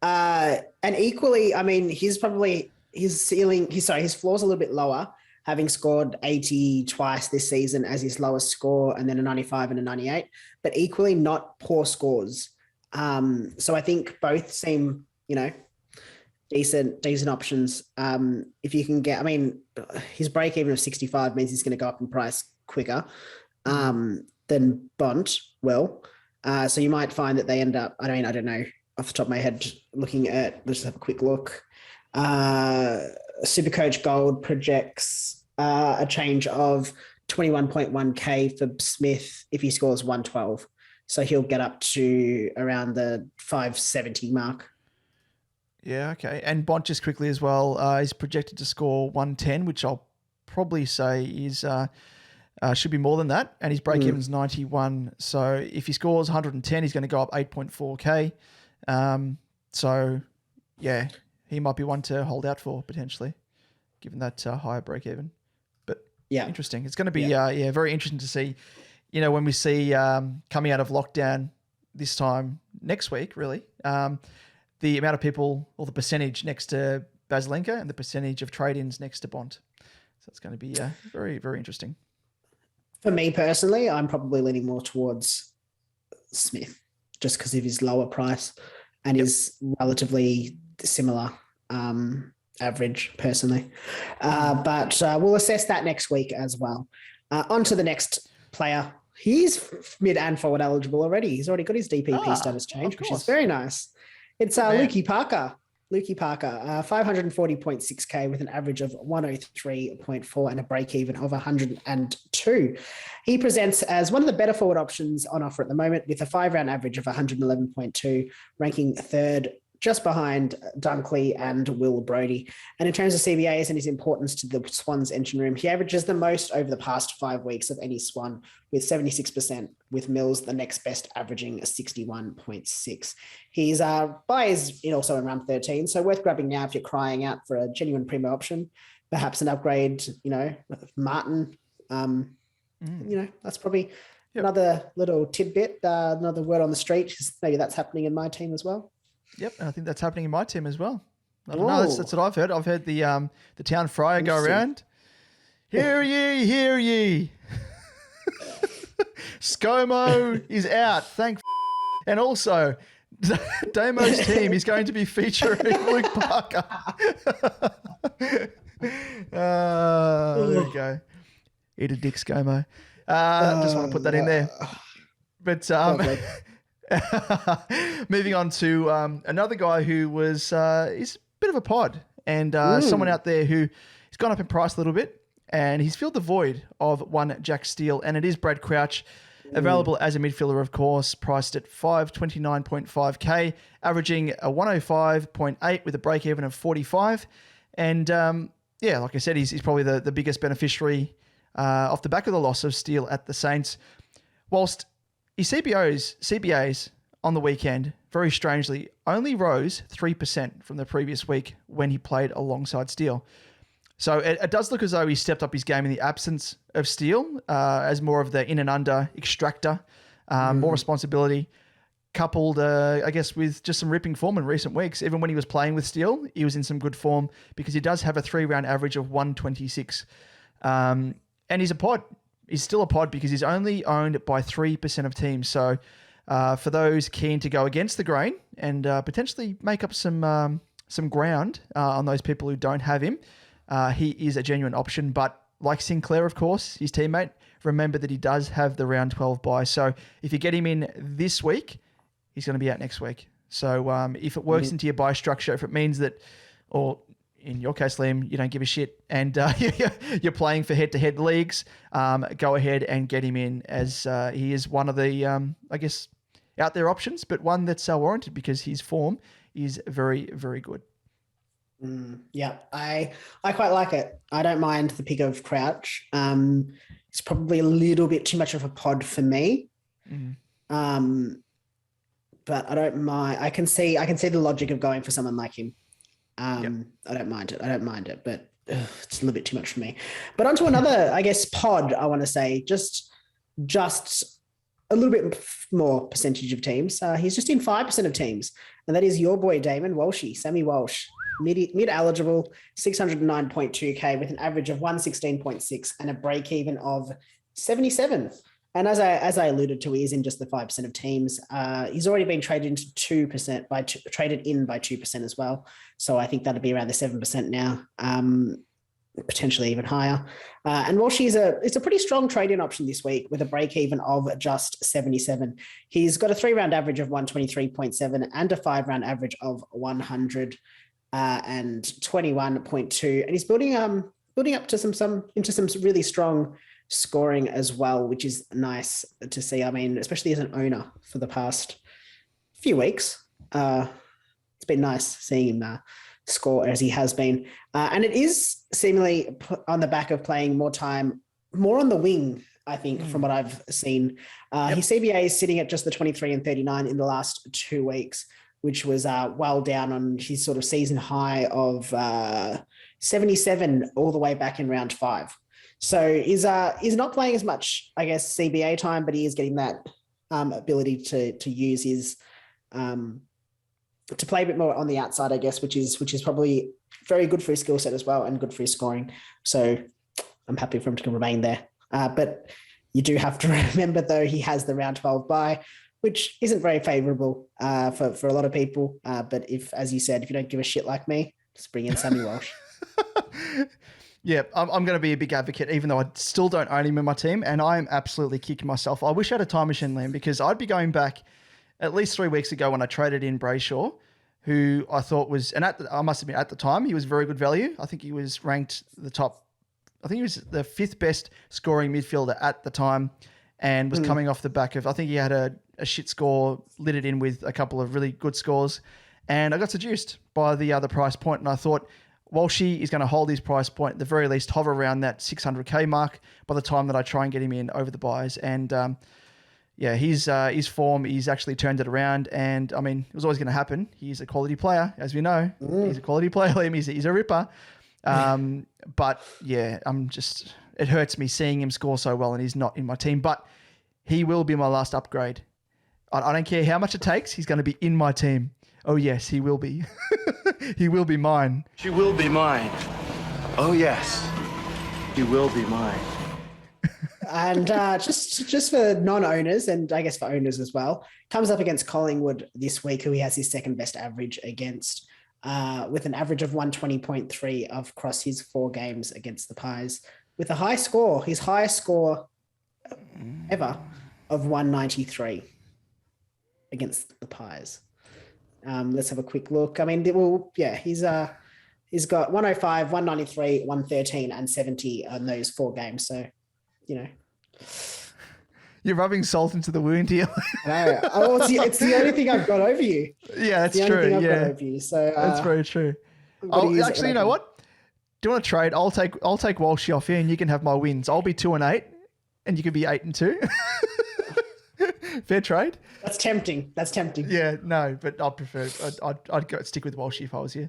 And equally, I mean, his floor's a little bit lower, having scored 80 twice this season as his lowest score, and then a 95 and a 98, but equally not poor scores. So I think both seem, decent options. If you can get, his break even of 65 means he's going to go up in price quicker than Bont will. So you might find that they end up, I don't know, off the top of my head, looking at, let's just have a quick look. SuperCoach Gold projects a change of 21.1k for Smith if he scores 112. So he'll get up to around the 570 mark. Yeah, okay. And Bont just quickly as well, is projected to score 110, which I'll probably say is should be more than that. And his break-even's 91. So if he scores 110, he's going to go up 8.4k. So, yeah, he might be one to hold out for potentially, given that higher break-even. But yeah, interesting. It's going to be very interesting to see, when we see coming out of lockdown this time next week, really, the amount of people or the percentage next to Basilenka and the percentage of trade-ins next to Bont. So it's going to be very, very interesting. For me personally, I'm probably leaning more towards Smith just because of his lower price and his relatively similar average personally. But we'll assess that next week as well. On to the next player. He's mid and forward eligible already. He's already got his DPP status change, which is very nice. It's Lukey Parker. 540.6k with an average of 103.4 and a break-even of 102. He presents as one of the better forward options on offer at the moment with a 5-round average of 111.2, ranking third just behind Dunkley and Will Brodie. And in terms of CBAs and his importance to the Swans engine room, he averages the most over the past 5 weeks of any Swan with 76%, with Mills the next best averaging 61.6. His buy is also in round 13, so worth grabbing now if you're crying out for a genuine primo option, perhaps an upgrade, Mccarten. That's probably another little tidbit, another word on the street. Maybe that's happening in my team as well. Yep, and I think that's happening in my team as well. I don't know. That's what I've heard. I've heard the town friar go around. Hear ye, hear ye. ScoMo is out. And also, Damo's team is going to be featuring Luke Parker. There we go. Eat a dick, ScoMo. Just want to put that in there. But moving on to another guy who is a bit of a pod and someone out there who has gone up in price a little bit, and he's filled the void of one Jack Steele, and it is Brad Crouch, available as a midfielder, of course, priced at 529.5k, averaging a 105.8 with a break even of 45. And like I said, he's probably the biggest beneficiary off the back of the loss of Steele at the Saints. Whilst his CBAs on the weekend, very strangely, only rose 3% from the previous week when he played alongside Steele. So it does look as though he stepped up his game in the absence of Steele as more of the in and under extractor, more responsibility, coupled, I guess, with just some ripping form in recent weeks. Even when he was playing with Steele, he was in some good form because he does have a 3-round average of 126. And he's a pod. He's still a pod because he's only owned by 3% of teams. So for those keen to go against the grain and potentially make up some ground on those people who don't have him, he is a genuine option. But like Sinclair, of course, his teammate, remember that he does have the round 12 bye. So if you get him in this week, he's going to be out next week. So if it works into your bye structure, if it means that, or in your case, Liam, you don't give a shit and you're playing for head-to-head leagues, go ahead and get him in, as he is one of the, I guess, out there options, but one that's warranted because his form is very, very good. Yeah, I quite like it. I don't mind the pick of Crouch. It's probably a little bit too much of a pod for me. But I don't mind. I can see the logic of going for someone like him. I don't mind it, but it's a little bit too much for me. But onto another, I guess, pod, I want to say, just a little bit more percentage of teams. He's just in 5% of teams, and that is your boy, Damon Walshy, Sammy Walsh. Mid-eligible, 609.2k with an average of 116.6 and a break-even of 77. And as I alluded to, he is in just the 5% of teams. He's already been traded into 2% traded in by 2% as well. So I think that'll be around the 7% now, potentially even higher. And Walshy it's a pretty strong trade-in option this week with a break-even of just 77. He's got a 3-round average of 123.7 and a 5-round average of 100. And 21.2, and he's building up to into some really strong scoring as well, which is nice to see. I mean, especially as an owner for the past few weeks, it's been nice seeing him score as he has been, and it is seemingly on the back of playing more time, more on the wing. I think from what I've seen, his CBA is sitting at just the 23 and 39 in the last 2 weeks, which was well down on his sort of season high of 77 all the way back in round 5. So he's not playing as much, I guess, CBA time, but he is getting that ability to use his to play a bit more on the outside, I guess, which is probably very good for his skill set as well and good for his scoring. So I'm happy for him to remain there. But you do have to remember, though, he has the round 12 bye, which isn't very favourable for a lot of people. But if, as you said, if you don't give a shit like me, just bring in Sammy Walsh. Yeah, I'm going to be a big advocate, even though I still don't own him in my team, and I'm absolutely kicking myself. I wish I had a time machine, Liam, because I'd be going back at least 3 weeks ago when I traded in Brayshaw, who I thought was, and I must admit, at the time, he was very good value. I think he was ranked the 5th best scoring midfielder at the time, and was coming off the back of, I think he had a shit score, lit it in with a couple of really good scores. And I got seduced by the other price point, and I thought Walshy is going to hold his price point, at the very least hover around that 600k mark by the time that I try and get him in over the buys. And his form, he's actually turned it around. And I mean, it was always going to happen. He's a quality player, as we know. He's a quality player, Liam. He's a ripper. But yeah, it hurts me seeing him score so well and he's not in my team. But he will be my last upgrade. I don't care how much it takes. He's going to be in my team. Oh, yes, he will be. He will be mine. She will be mine. Oh, yes. He will be mine. And just for non-owners, and I guess for owners as well, comes up against Collingwood this week, who he has his second best average against, with an average of 120.3 across his 4 games against the Pies, with a high score, his highest score ever of 193 against the Pies. Let's have a quick look. I mean, he's got 105, 193, 113, and 70 on those 4 games. So, You're rubbing salt into the wound here. No, it's the only thing I've got over you. Yeah, that's true. Got over you. So that's very true. Actually, you know what? Do you want to trade? I'll take Walshy off here, and you can have my wins. I'll be 2-8, and you can be 8-2. Fair trade. That's tempting. Yeah, no, but I'd prefer. I'd go stick with Walshy if I was you.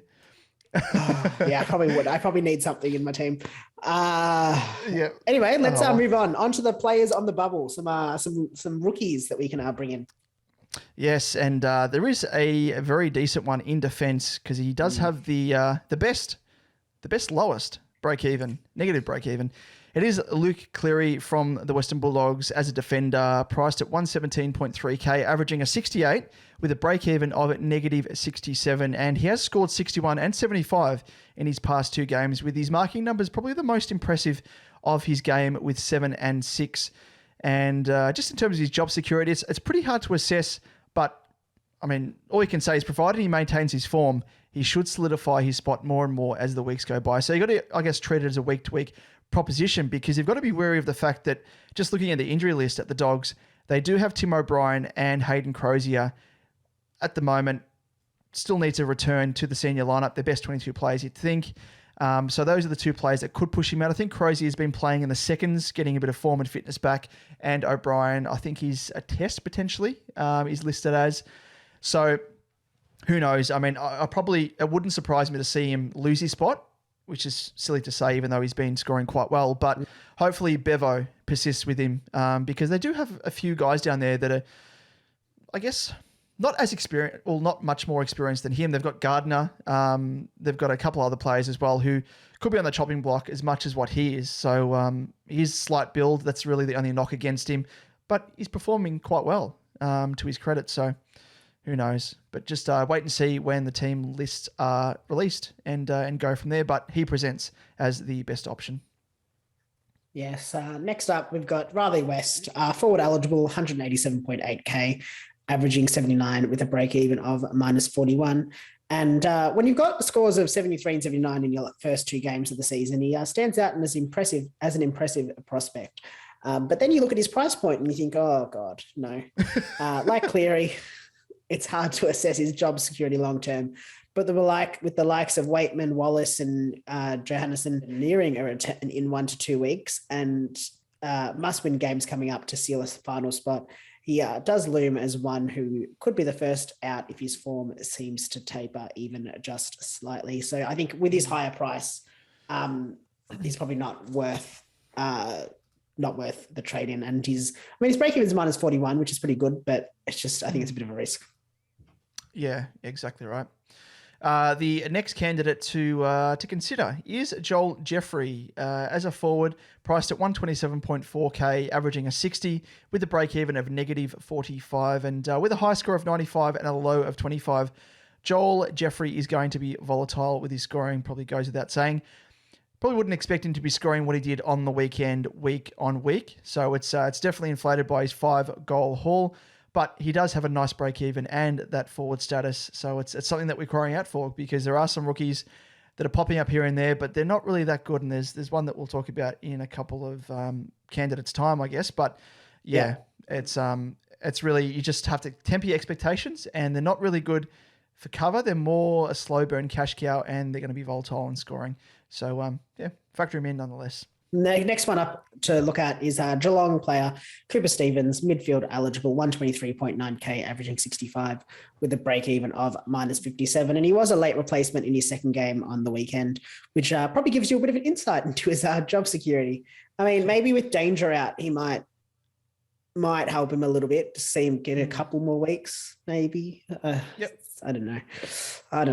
Yeah, I probably would. I probably need something in my team. Yeah. Anyway, let's move on to the players on the bubble. Some rookies that we can bring in. Yes, and there is a very decent one in defence because he does have the best lowest negative break even. It is Luke Cleary from the Western Bulldogs as a defender, priced at 117.3k, averaging a 68 with a break-even of negative 67. And he has scored 61 and 75 in his past 2 games, with his marking numbers probably the most impressive of his game with 7 and 6. And just in terms of his job security, it's pretty hard to assess, but I mean, all you can say is provided he maintains his form, he should solidify his spot more and more as the weeks go by. So you've got to, I guess, treat it as a week-to-week proposition, because you've got to be wary of the fact that just looking at the injury list at the Dogs, they do have Tim O'Brien and Hayden Crozier at the moment still need to return to the senior lineup, their best 22 players, you'd think. So those are the 2 players that could push him out. I think Crozier has been playing in the seconds, getting a bit of form and fitness back, and O'Brien, I think he's a test potentially, is listed as. So who knows? I mean, it wouldn't surprise me to see him lose his spot, which is silly to say, even though he's been scoring quite well. But hopefully Bevo persists with him, because they do have a few guys down there that are, I guess, not as experienced, or not much more experienced than him. They've got Gardner. They've got a couple other players as well who could be on the chopping block as much as what he is. So his slight build, that's really the only knock against him. But he's performing quite well, to his credit. So who knows? But just wait and see when the team lists are released and go from there. But he presents as the best option. Yes. Next up, we've got Raleigh West, forward eligible, 187.8k, averaging 79 with a break even of -41. And when you've got scores of 73 and 79 in your first 2 games of the season, he stands out and as an impressive prospect. But then you look at his price point and you think, oh God, no. Like Cleary, it's hard to assess his job security long term. But with the likes of Waitman, Wallace, and Johannesson nearing in 1 to 2 weeks, and must-win games coming up to seal a final spot, he does loom as one who could be the first out if his form seems to taper even just slightly. So I think with his higher price, he's probably not worth the trade in. And his break-even is -41, which is pretty good, but I think it's a bit of a risk. Yeah, exactly right. The next candidate to consider is Joel Jeffrey as a forward, priced at 127.4k, averaging a 60 with a break-even of -45, and with a high score of 95 and a low of 25. Joel Jeffrey is going to be volatile with his scoring, probably goes without saying. Probably wouldn't expect him to be scoring what he did on the weekend, week on week. So it's definitely inflated by his 5-goal haul. But he does have a nice break-even and that forward status. So it's something that we're crying out for, because there are some rookies that are popping up here and there, but they're not really that good. And there's one that we'll talk about in a couple of candidates' time, I guess. But yeah. It's really, you just have to temper your expectations, and they're not really good for cover. They're more a slow burn cash cow, and they're going to be volatile in scoring. So, factor him in nonetheless. Next one up to look at is Geelong player Cooper Stevens, midfield eligible, 123.9k, averaging 65 with a break even of -57. And he was a late replacement in his second game on the weekend, which probably gives you a bit of an insight into his job security. I mean, maybe with Danger out, he might help him a little bit to see him get a couple more weeks, maybe. Yep. I don't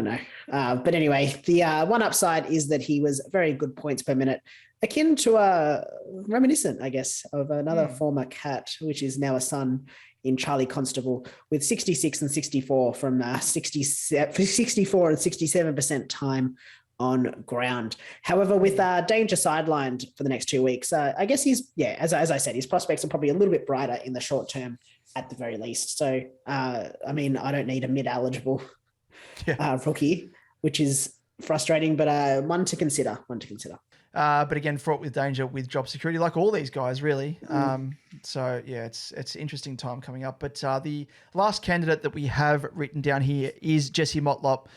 know. But anyway, the one upside is that he was very good points per minute, akin to reminiscent, I guess, of another former Cat, which is now a son in Charlie Constable, with 66 and 64 from 64 and 67% time on ground. However, with Danger sidelined for the next 2 weeks, I guess as I said, his prospects are probably a little bit brighter in the short term at the very least. So, I mean, I don't need a mid-eligible rookie, which is frustrating, but one to consider. But again, fraught with danger with job security, like all these guys, really. So, yeah, it's an interesting time coming up. But the last candidate that we have written down here is Jesse Mottloff.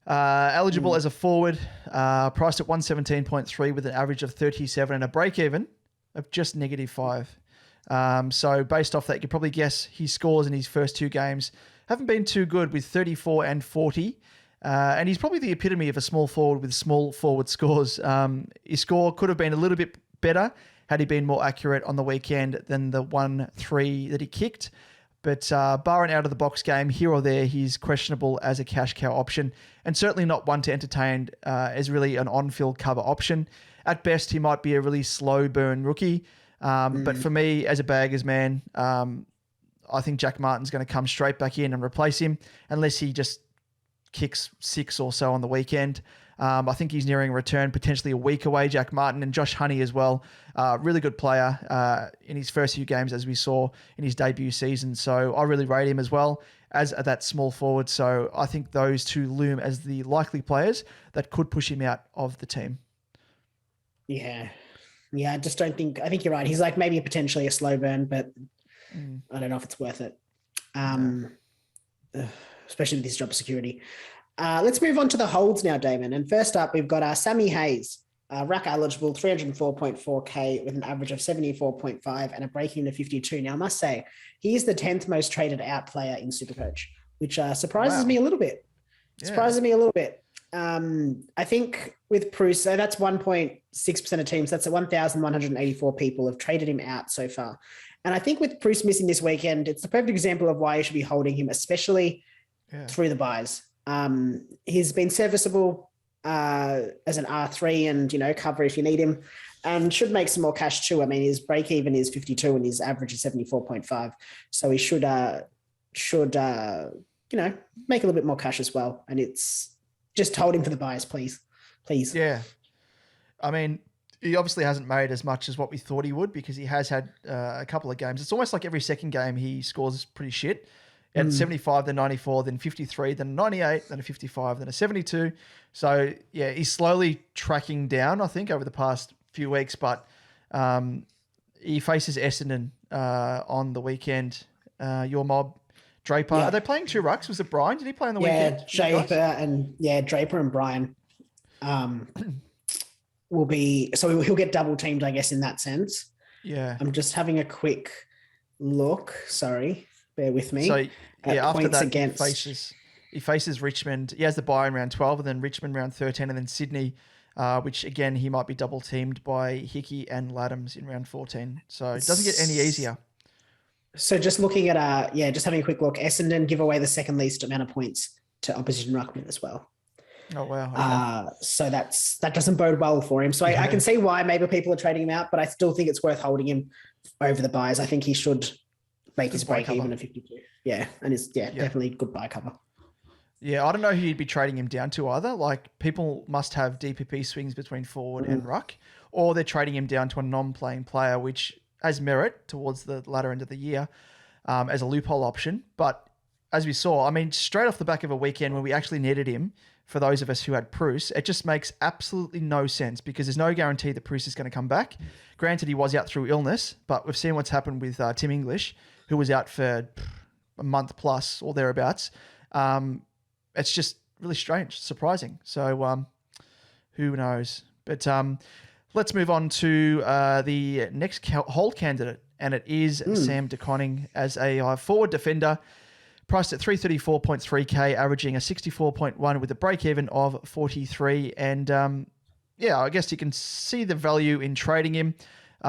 Eligible as a forward, priced at 117.3 with an average of 37 and a break-even of just -5. So based off that, you could probably guess his scores in his first 2 games haven't been too good, with 34 and 40. And he's probably the epitome of a small forward with small forward scores. His score could have been a little bit better had he been more accurate on the weekend than the 1-3 that he kicked. But bar an out-of-the-box game here or there, he's questionable as a cash cow option, and certainly not one to entertain as really an on-field cover option. At best, he might be a really slow burn rookie. But for me, as a baggers man, I think Jack Martin's going to come straight back in and replace him, unless he just kicks 6 or so on the weekend. I think he's nearing a return, potentially a week away, Jack Martin, and Josh Honey as well. Really good player in his first few games, as we saw in his debut season. So I really rate him as well as that small forward. So I think those two loom as the likely players that could push him out of the team. Yeah, I just don't think, I think you're right. He's like maybe potentially a slow burn, but I don't know if it's worth it. Especially with his job security. Let's move on to the holds now, Damon. And first up, we've got Sammy Hayes, rack eligible, 304.4k with an average of 74.5 and a break-even of 52. Now, I must say, he is the 10th most traded out player in SuperCoach, which surprises me a little bit. I think with Bruce, so that's 1.6% of teams. That's 1,184 people have traded him out so far. And I think with Bruce missing this weekend, it's the perfect example of why you should be holding him, especially through the buys. He's been serviceable as an R3 and, cover if you need him, and should make some more cash too. I mean, his break even is 52 and his average is 74.5. So he should make a little bit more cash as well. And it's just hold him for the buys, please. Yeah. I mean, he obviously hasn't made as much as what we thought he would, because he has had a couple of games. It's almost like every second game he scores pretty shit. At 75, then 94, then 53, then 98, then a 55, then a 72. So, yeah, he's slowly tracking down, I think, over the past few weeks. But he faces Essendon on the weekend. Your mob, Draper. Yeah. Are they playing 2 rucks? Was it Brian? Did he play on the weekend? Draper and Brian will be... So he'll get double teamed, I guess, in that sense. Yeah. I'm just having a quick look. Sorry. Bear with me. So, after that, he faces Richmond. He has the bye in round 12, and then Richmond round 13, and then Sydney, which, again, he might be double-teamed by Hickey and Laddams in round 14. So it doesn't get any easier. So just looking at, just having a quick look, Essendon give away the second least amount of points to opposition ruckman as well. Oh, wow. Okay. So that doesn't bode well for him. So I can see why maybe people are trading him out, but I still think it's worth holding him over the buys. I think he should make his break even at 52. Yeah, and it's definitely good buy cover. Yeah, I don't know who you'd be trading him down to either. Like, people must have DPP swings between forward and ruck, or they're trading him down to a non-playing player, which has merit towards the latter end of the year as a loophole option. But as we saw, I mean, straight off the back of a weekend when we actually needed him, for those of us who had Bruce, it just makes absolutely no sense, because there's no guarantee that Bruce is going to come back. Granted, he was out through illness, but we've seen what's happened with Tim English, who was out for a month plus or thereabouts. And it's just really strange, surprising. So who knows? But let's move on to the next hold candidate, and it is Sam De Koning as a forward defender, priced at 334.3k, averaging a 64.1 with a break-even of 43. And I guess you can see the value in trading him.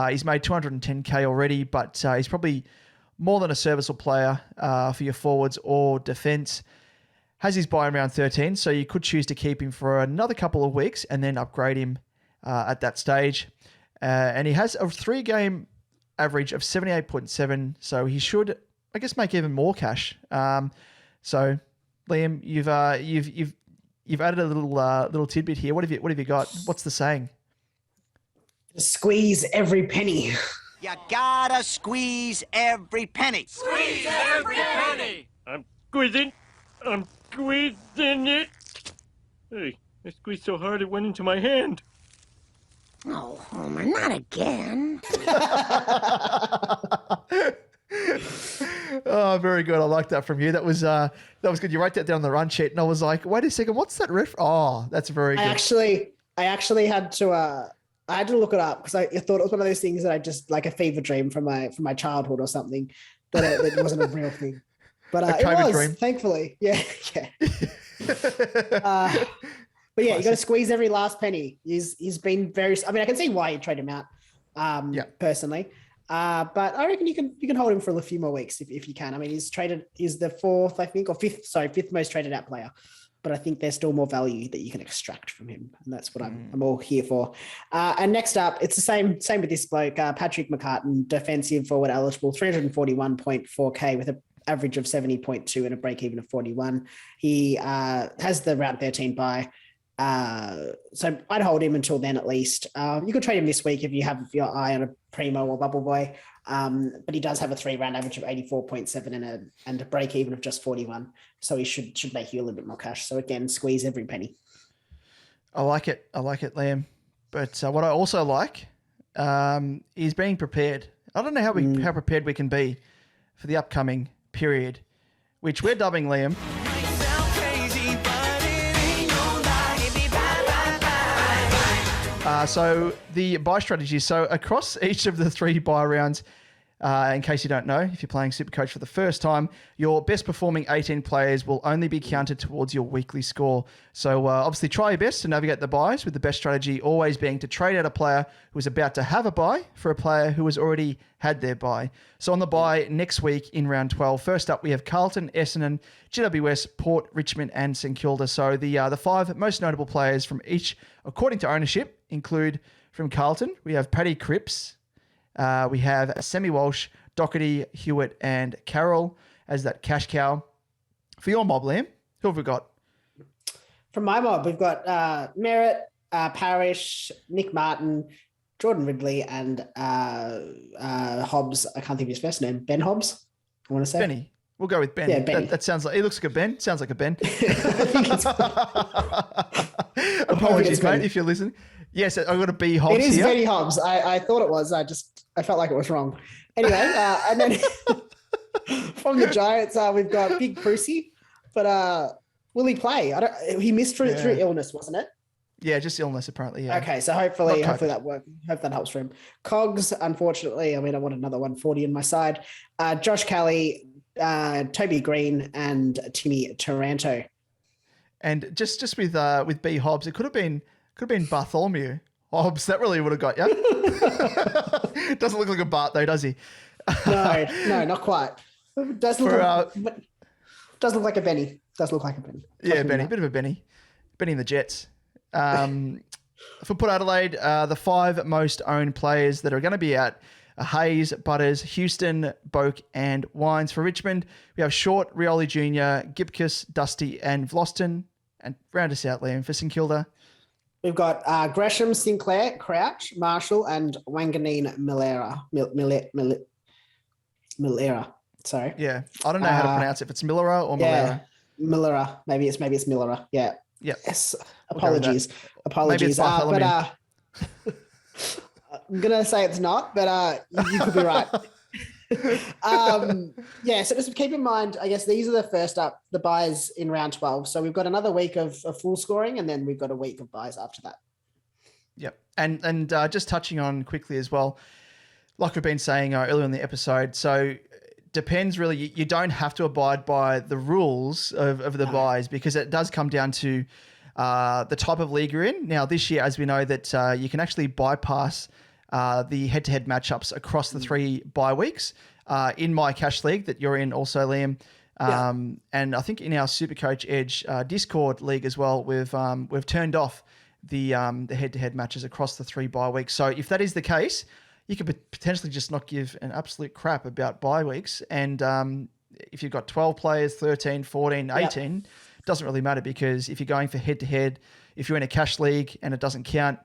He's made 210k already, but he's probably more than a serviceable player for your forwards or defence. Has his buy in round 13, so you could choose to keep him for another couple of weeks and then upgrade him at that stage. And he has a 3-game average of 78.7, so he should, I guess, make even more cash. So, Liam, you've added a little tidbit here. What have you got? What's the saying? Squeeze every penny. You gotta squeeze every penny. Squeeze every penny! I'm squeezing it. Hey, I squeezed so hard it went into my hand. Oh, Homer, not again. Oh, very good. I like that from you. That was good. You wrote that down on the run sheet, and I was like, wait a second, what's that ref? Oh, that's very good. I actually had to look it up because I thought it was one of those things that I just like a fever dream from my childhood or something that it wasn't a real thing. But it was, dream. Thankfully. Yeah. But yeah, you got to squeeze every last penny. He's been very. I mean, I can see why you trade him out. Personally, but I reckon you can hold him for a few more weeks if you can. I mean, he's the fourth, I think, or fifth most traded out player. But I think there's still more value that you can extract from him, and that's what I'm all here for. And next up, it's the same with this bloke, Patrick Mccarten, defensive forward eligible, 341.4k with an average of 70.2 and a break even of 41. He has the round 13 bye. So I'd hold him until then at least. You could trade him this week if you have your eye on a primo or bubble boy. But he does have a 3-round average of 84.7 and a break even of just 41. So he should make you a little bit more cash. So again, squeeze every penny. I like it, Liam. But what I also like is being prepared. I don't know how prepared we can be for the upcoming period, which we're dubbing, Liam, so the buy strategy. So across each of the 3 buy rounds, in case you don't know, if you're playing SuperCoach for the first time, your best performing 18 players will only be counted towards your weekly score. So obviously try your best to navigate the buys, with the best strategy always being to trade out a player who is about to have a buy for a player who has already had their buy. So on the buy next week in round 12, first up we have Carlton, Essendon, GWS, Port, Richmond and St Kilda. So the 5 most notable players from each, according to ownership, include from Carlton, we have Paddy Cripps, we have Sammy Walsh, Doherty, Hewitt, and Carroll as that cash cow. For your mob, Liam, who have we got? From my mob, we've got Merritt, Parrish, Nick Martin, Jordan Ridley, and Hobbs. I can't think of his first name. Ben Hobbs, I want to say. Benny. We'll go with Ben. Yeah, Benny. That sounds like, he looks like a Ben. Sounds like a Ben. I think it's Apologies, mate, if you're listening. Yes, I've got a B Hobbs here. It is Benny Hobbs. I thought it was. I felt like it was wrong. Anyway, and then from the Giants, we've got Big Prusy, but will he play? He missed through illness, wasn't it? Yeah, just illness apparently. Yeah. Okay, so hopefully that works. Hope that helps for him. Cogs, unfortunately, I mean, I want another 140 on my side. Josh Kelly, Toby Green, and Timmy Taranto. And just with B Hobbs, it could have been Bartholomew Hobbs. That really would have got you. Doesn't look like a Bart though, does he? No, not quite. Does look like a Benny. Does look like a Benny. Yeah, Benny, bit of a Benny. Benny and the Jets. For Port Adelaide, the 5 most owned players that are going to be out are Hayes, Butters, Houston, Boak, and Wines. For Richmond, we have Short, Rioli Jr., Gipkus, Dusty, and Vloston. And round us out, Liam, for St Kilda. We've got Gresham, Sinclair, Crouch, Marshall, and Wanganeen Millera. Sorry. Yeah, I don't know how to pronounce it. If it's Millera or Millera. Yeah, Millera. Maybe it's Millera. Yeah. Yeah. Yes. Apologies. Maybe it's Bartholomew. But I'm gonna say it's not. But you could be right. Yeah, so just keep in mind, I guess these are the first up, the buys in round 12. So we've got another week of full scoring, and then we've got a week of buys after that. Yep. And just touching on quickly as well, like we've been saying earlier in the episode, so depends really. You don't have to abide by the rules of the buys, because it does come down to the type of league you're in. Now, this year, as we know, that you can actually bypass the head-to-head matchups across the 3 bye weeks. In my cash league that you're in also, Liam, and I think in our SuperCoach Edge Discord league as well, we've turned off the head-to-head matches across the 3 bye weeks. So if that is the case, you could potentially just not give an absolute crap about bye weeks. And if you've got 12 players, 13, 14, 18, doesn't really matter, because if you're going for head-to-head, if you're in a cash league and it doesn't count,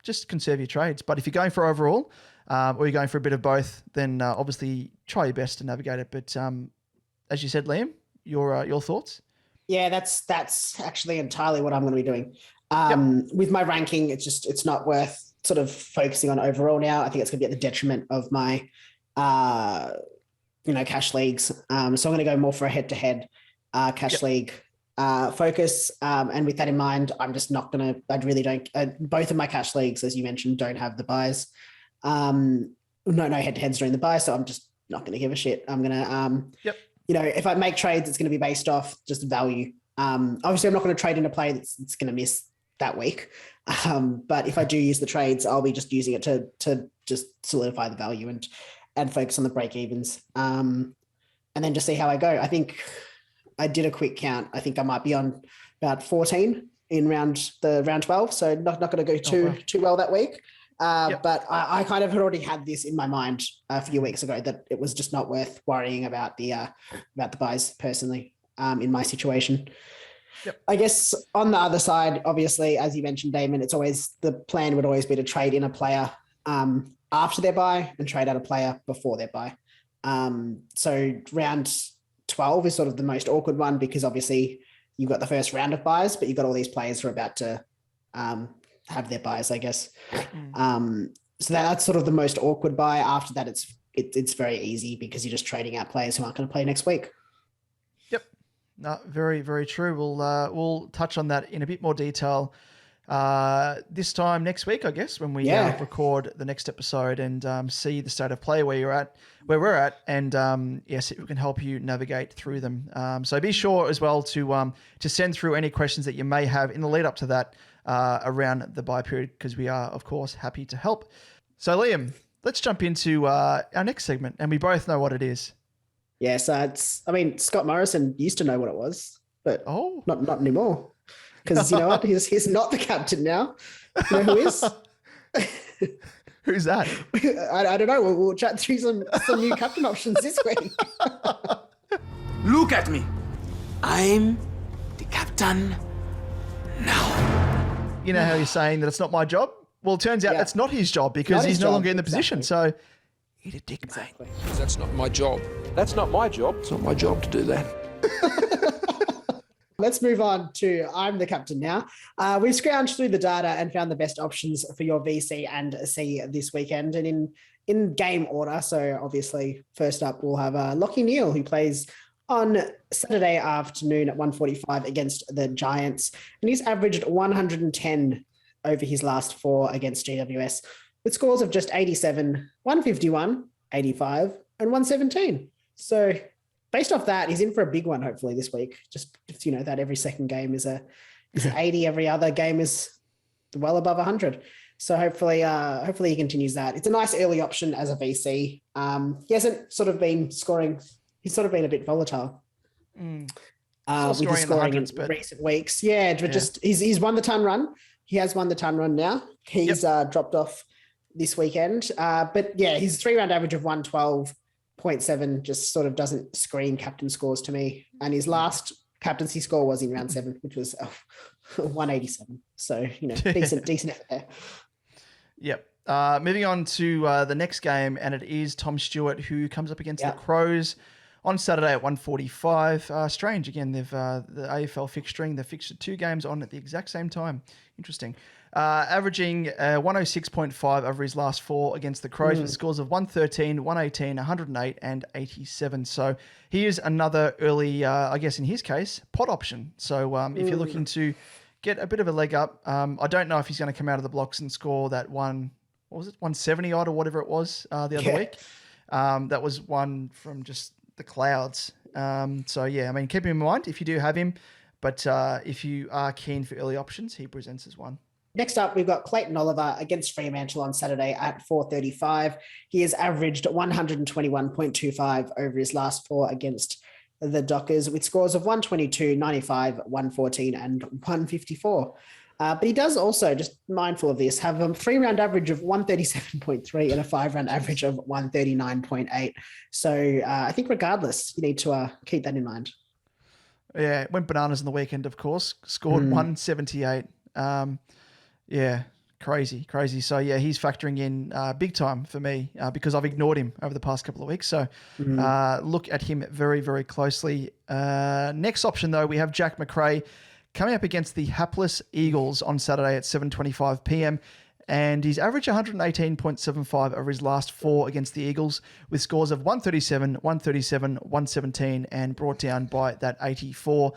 just conserve your trades. But if you're going for overall, or you're going for a bit of both, then obviously try your best to navigate it. But as you said, Liam, your thoughts? Yeah, that's actually entirely what I'm going to be doing. With my ranking, it's not worth sort of focusing on overall now. I think it's going to be at the detriment of my, cash leagues. So I'm going to go more for a head-to-head cash league focus. And with that in mind, I'm just not going to, I really don't, both of my cash leagues, as you mentioned, don't have the buys. No head-to-heads during the buy. So I'm just not going to give a shit. I'm going to, if I make trades, it's going to be based off just value. Obviously I'm not going to trade in a play that's going to miss that week. But if I do use the trades, I'll be just using it to just solidify the value and focus on the break evens. And then just see how I go. I think I did a quick count. I think I might be on about 14 in round 12. So not going to go too well that week. But I kind of had already had this in my mind a few weeks ago that it was just not worth worrying about the buys personally in my situation. I guess on the other side, obviously, as you mentioned, Damon, it's always the plan would always be to trade in a player after their buy and trade out a player before their buy. So round 12 is sort of the most awkward one, because obviously you've got the first round of buys, but you've got all these players who are about to have their buys, I guess. So that's sort of the most awkward buy. After that, it's very easy, because you're just trading out players who aren't going to play next week. No, very, very true. We'll touch on that in a bit more detail this time next week, I guess, when we record the next episode and see the state of play where we're at, and see if we can help you navigate through them. So be sure as well to send through any questions that you may have in the lead up to that around the bye period, because we are, of course, happy to help. So Liam, let's jump into our next segment, and we both know what it is. Yeah, so Scott Morrison used to know what it was, but not anymore. Because you know what? He's not the captain now. You know who is? Who's that? I don't know. We'll chat through some new captain options this week. Look at me. I'm the captain now. You know how you're saying that it's not my job? Well, it turns out that's not his job, because he's no longer in the position. So eat a dick, mate. That's not my job. That's not my job. It's not my job to do that. Let's move on to I'm the captain now. We've scrounged through the data and found the best options for your VC and C this weekend, and in game order. So obviously, first up, we'll have Lockheed Neil, who plays on Saturday afternoon at 1:45 against the Giants, and he's averaged 110 over his last 4 against GWS, with scores of just 87, 151, 85, and 117. So based off that, he's in for a big one, hopefully, this week. Just, that every second game is an 80. Every other game is well above 100. So hopefully he continues that. It's a nice early option as a VC. He hasn't sort of been scoring. He's sort of been a bit volatile with his scoring in recent weeks. Yeah, but just he's won the ton run. He has won the ton run now. He's dropped off this weekend. But yeah, his 3-round average of 112.7 just sort of doesn't scream captain scores to me. And his last captaincy score was in round 7, which was 187. So, decent effort there. Yep. Moving on to the next game, and it is Tom Stewart, who comes up against the Crows on Saturday at 1:45. Strange. Again, they've the AFL fixturing, they've fixtured 2 games on at the exact same time. Interesting. Averaging 106.5 over his last 4 against the Crows with scores of 113, 118, 108 and 87. So he is another early, I guess in his case, pot option. So if you're looking to get a bit of a leg up, I don't know if he's going to come out of the blocks and score that 170 odd or whatever it was the other week. That was one from just the clouds. So yeah, I mean, keep him in mind if you do have him, but if you are keen for early options, he presents as one. Next up, we've got Clayton Oliver against Fremantle on Saturday at 4:35. He has averaged 121.25 over his last 4 against the Dockers with scores of 122, 95, 114 and 154. But he does also, just mindful of this, have a 3-round average of 137.3 and a 5-round average of 139.8. So I think regardless, you need to keep that in mind. Yeah, went bananas on the weekend, of course. Scored 178. Yeah, crazy. So, yeah, he's factoring in big time for me because I've ignored him over the past couple of weeks. So look at him very, very closely. Next option, though, we have Jack Macrae coming up against the hapless Eagles on Saturday at 7:25 p.m. And he's averaged 118.75 over his last 4 against the Eagles with scores of 137, 137, 117 and brought down by that 84.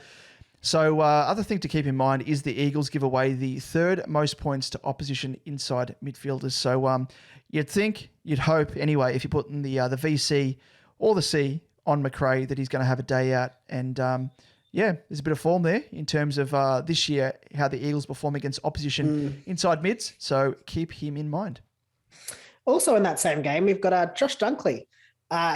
So other thing to keep in mind is the Eagles give away the 3rd most points to opposition inside midfielders. So you'd hope anyway, if you put in the VC or the C on Macrae, that he's going to have a day out. And there's a bit of form there in terms of this year, how the Eagles perform against opposition inside mids. So keep him in mind. Also in that same game, we've got Josh Dunkley.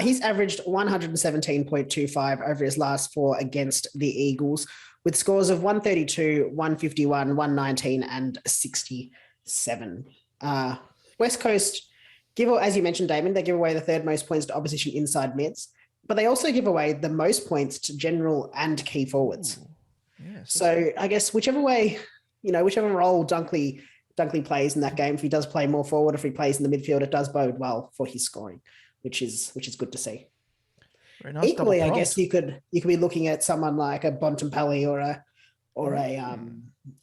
He's averaged 117.25 over his last 4 against the Eagles with scores of 132, 151, 119 and 67. West Coast, as you mentioned, Damon, they give away the 3rd most points to opposition inside mids, but they also give away the most points to general and key forwards. Yes. So I guess whichever way, whichever role Dunkley plays in that game, if he does play more forward, if he plays in the midfield, it does bode well for his scoring, which is good to see. Very nice. Equally, I guess you could be looking at someone like a Fontenpalli or a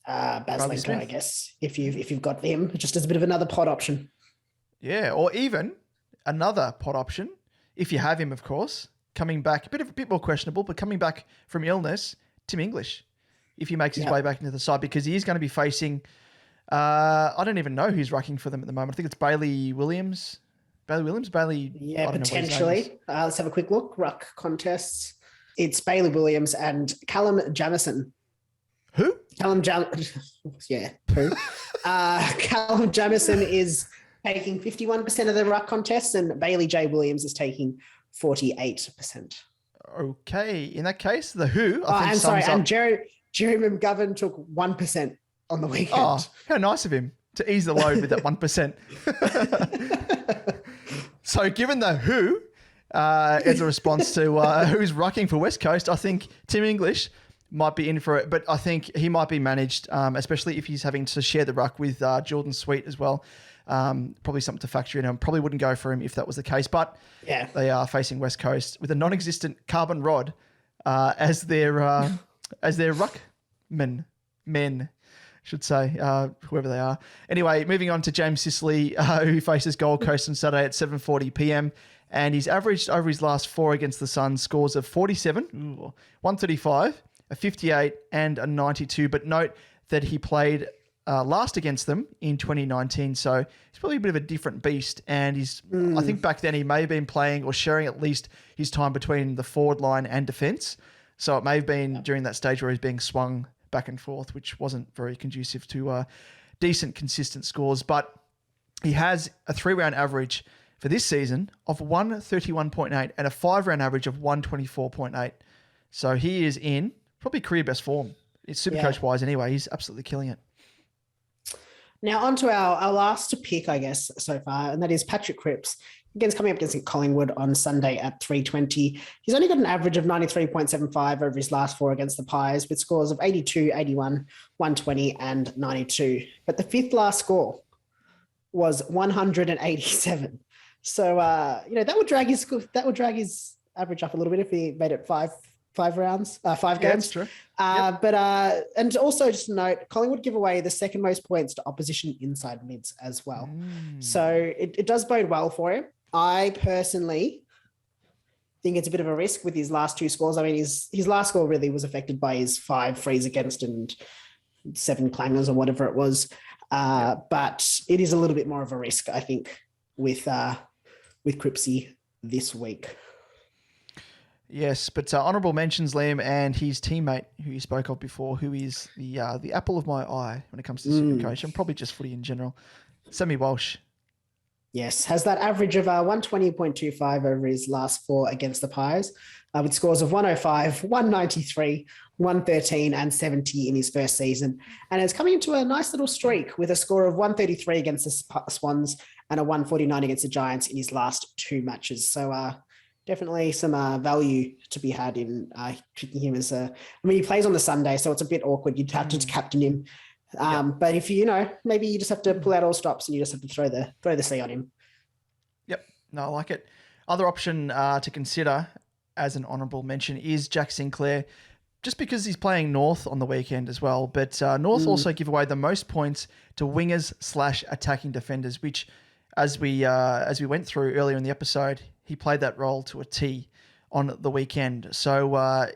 Baslenko, I guess, if you've got him, just as a bit of another pot option. Yeah, or even another pot option if you have him, of course, coming back a bit more questionable, but coming back from illness, Tim English, if he makes his way back into the side, because he is going to be facing. I don't even know who's rucking for them at the moment. I think it's Bailey Williams. Yeah, potentially. Let's have a quick look. Ruck contests. It's Bailey Williams and Callum Jamieson. Who? Callum Jamieson is taking 51% of the ruck contests and Bailey J. Williams is taking 48%. Okay. In that case, the Who, and Jerry McGovern took 1% on the weekend. Oh, how nice of him to ease the load with that 1%. So given the Who as a response to who's rucking for West Coast, I think Tim English might be in for it, but I think he might be managed, especially if he's having to share the ruck with Jordan Sweet as well. Probably something to factor in. I probably wouldn't go for him if that was the case, but they are facing West Coast with a non-existent Carbon Rod as their ruckmen, should say, whoever they are. Anyway, moving on to James Sicily, who faces Gold Coast on Saturday at 7:40 p.m. And he's averaged over his last 4 against the Suns scores of 47, 135, a 58 and a 92. But note that he played last against them in 2019. So he's probably a bit of a different beast. And I think back then he may have been playing or sharing at least his time between the forward line and defence. So it may have been during that stage where he's being swung back and forth, which wasn't very conducive to decent, consistent scores. But he has a 3-round average for this season of 131.8 and a 5-round average of 124.8. So he is in probably career best form. It's SuperCoach wise anyway. He's absolutely killing it. Now on to our last pick, I guess, so far, and that is Patrick Cripps. Again's coming up against Collingwood on Sunday at 3:20. He's only got an average of 93.75 over his last 4 against the Pies with scores of 82, 81, 120 and 92. But the 5th last score was 187. So, that would drag his average up a little bit if he made it 5 games. That's true. And also just a note, Collingwood give away the second most points to opposition inside mids as well. So it does bode well for him. I personally think it's a bit of a risk with his last two scores. I mean, his last score really was affected by his 5 frees against and 7 clangers or whatever it was. But it is a little bit more of a risk, I think, with Cripsy this week. Yes, but honourable mentions, Liam, and his teammate who you spoke of before, who is the apple of my eye when it comes to SuperCoach, and probably just footy in general, Sammy Walsh. Yes, has that average of 120.25 over his last 4 against the Pies, with scores of 105, 193, 113 and 70 in his first season. And it's coming into a nice little streak with a score of 133 against the Swans and a 149 against the Giants in his last 2 matches. So definitely some value to be had in picking him as he plays on the Sunday, so it's a bit awkward. You'd have to captain him. But if maybe you just have to pull out all stops and you just have to throw the C on him. Yep. No, I like it. Other option to consider as an honourable mention is Jack Sinclair, just because he's playing North on the weekend as well. But North also give away the most points to wingers/attacking defenders, which, as we went through earlier in the episode, he played that role to a T on the weekend. So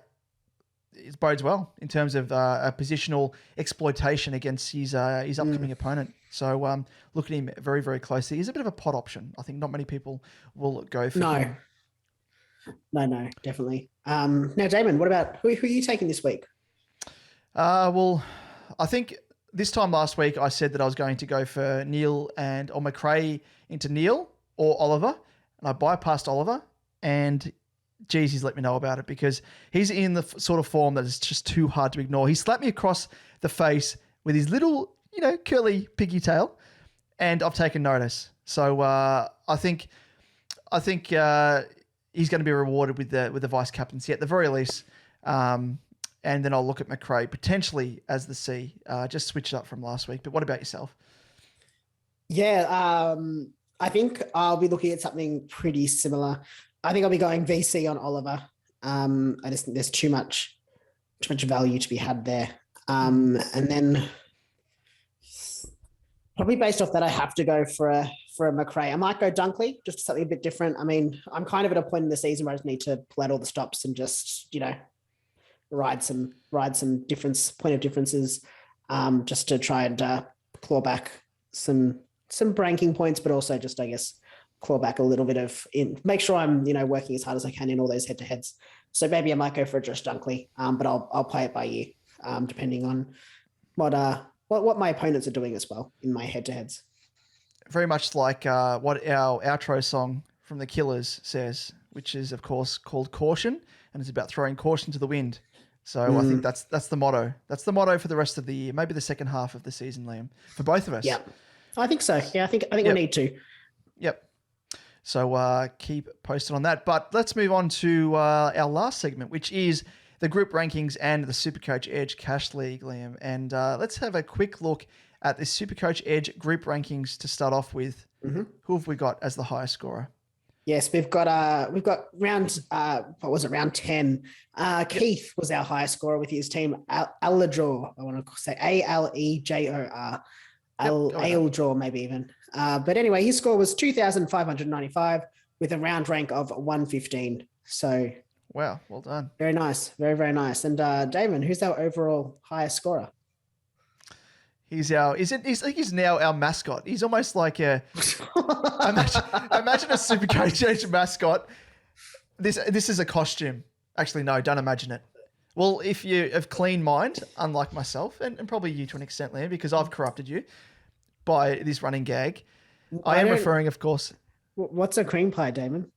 it bodes well in terms of a positional exploitation against his upcoming opponent. So look at him very, very closely. He's a bit of a pot option. I think not many people will go for him. No, definitely. Now, Damon, what about who are you taking this week? Well, I think this time last week I said that I was going to go for Neil or McRae into Neil or Oliver, and I bypassed Oliver, and geez, he's let me know about it because he's in the sort of form that is just too hard to ignore. He slapped me across the face with his little, curly piggy tail, and I've taken notice. So I think he's going to be rewarded with the vice captaincy at the very least. And then I'll look at McRae potentially as the C. Just switched up from last week. But what about yourself? Yeah, I think I'll be looking at something pretty similar. I think I'll be going VC on Oliver. I just think there's too much value to be had there. And then probably based off that, I have to go for a McRae. I might go Dunkley, just something a bit different. I mean, I'm kind of at a point in the season where I just need to pull out all the stops and just, ride some point of differences, just to try and claw back some ranking points, but also just, I guess, claw back a little bit make sure I'm, working as hard as I can in all those head-to-heads. So maybe I might go for Josh Dunkley, but I'll play it by ear, depending on what my opponents are doing as well in my head-to-heads. Very much like what our outro song from The Killers says, which is, of course, called Caution, and it's about throwing caution to the wind. So I think that's the motto. That's the motto for the rest of the year, maybe the second half of the season, Liam, for both of us. Yeah, I think so. Yeah, I think we need to. Yep. So keep posted on that. But let's move on to our last segment, which is the group rankings and the SuperCoach Edge Cash League, Liam. And let's have a quick look at the SuperCoach Edge group rankings to start off with. Mm-hmm. Who have we got as the highest scorer? Yes, we've got round round 10. Keith was our highest scorer with his team. Aledjor, I want to say Alejor. Aledjor, maybe even. But anyway, his score was 2,595 with a round rank of 115. So wow, well done. Very nice, very, very nice. And Damon, who's our overall highest scorer? He's now our mascot. He's almost like imagine a SuperCoach Edge mascot. This is a costume. Actually, no, don't imagine it. Well, if you have clean mind, unlike myself, and probably you to an extent, Liam, because I've corrupted you by this running gag. I am referring, of course. What's a cream pie, Damon?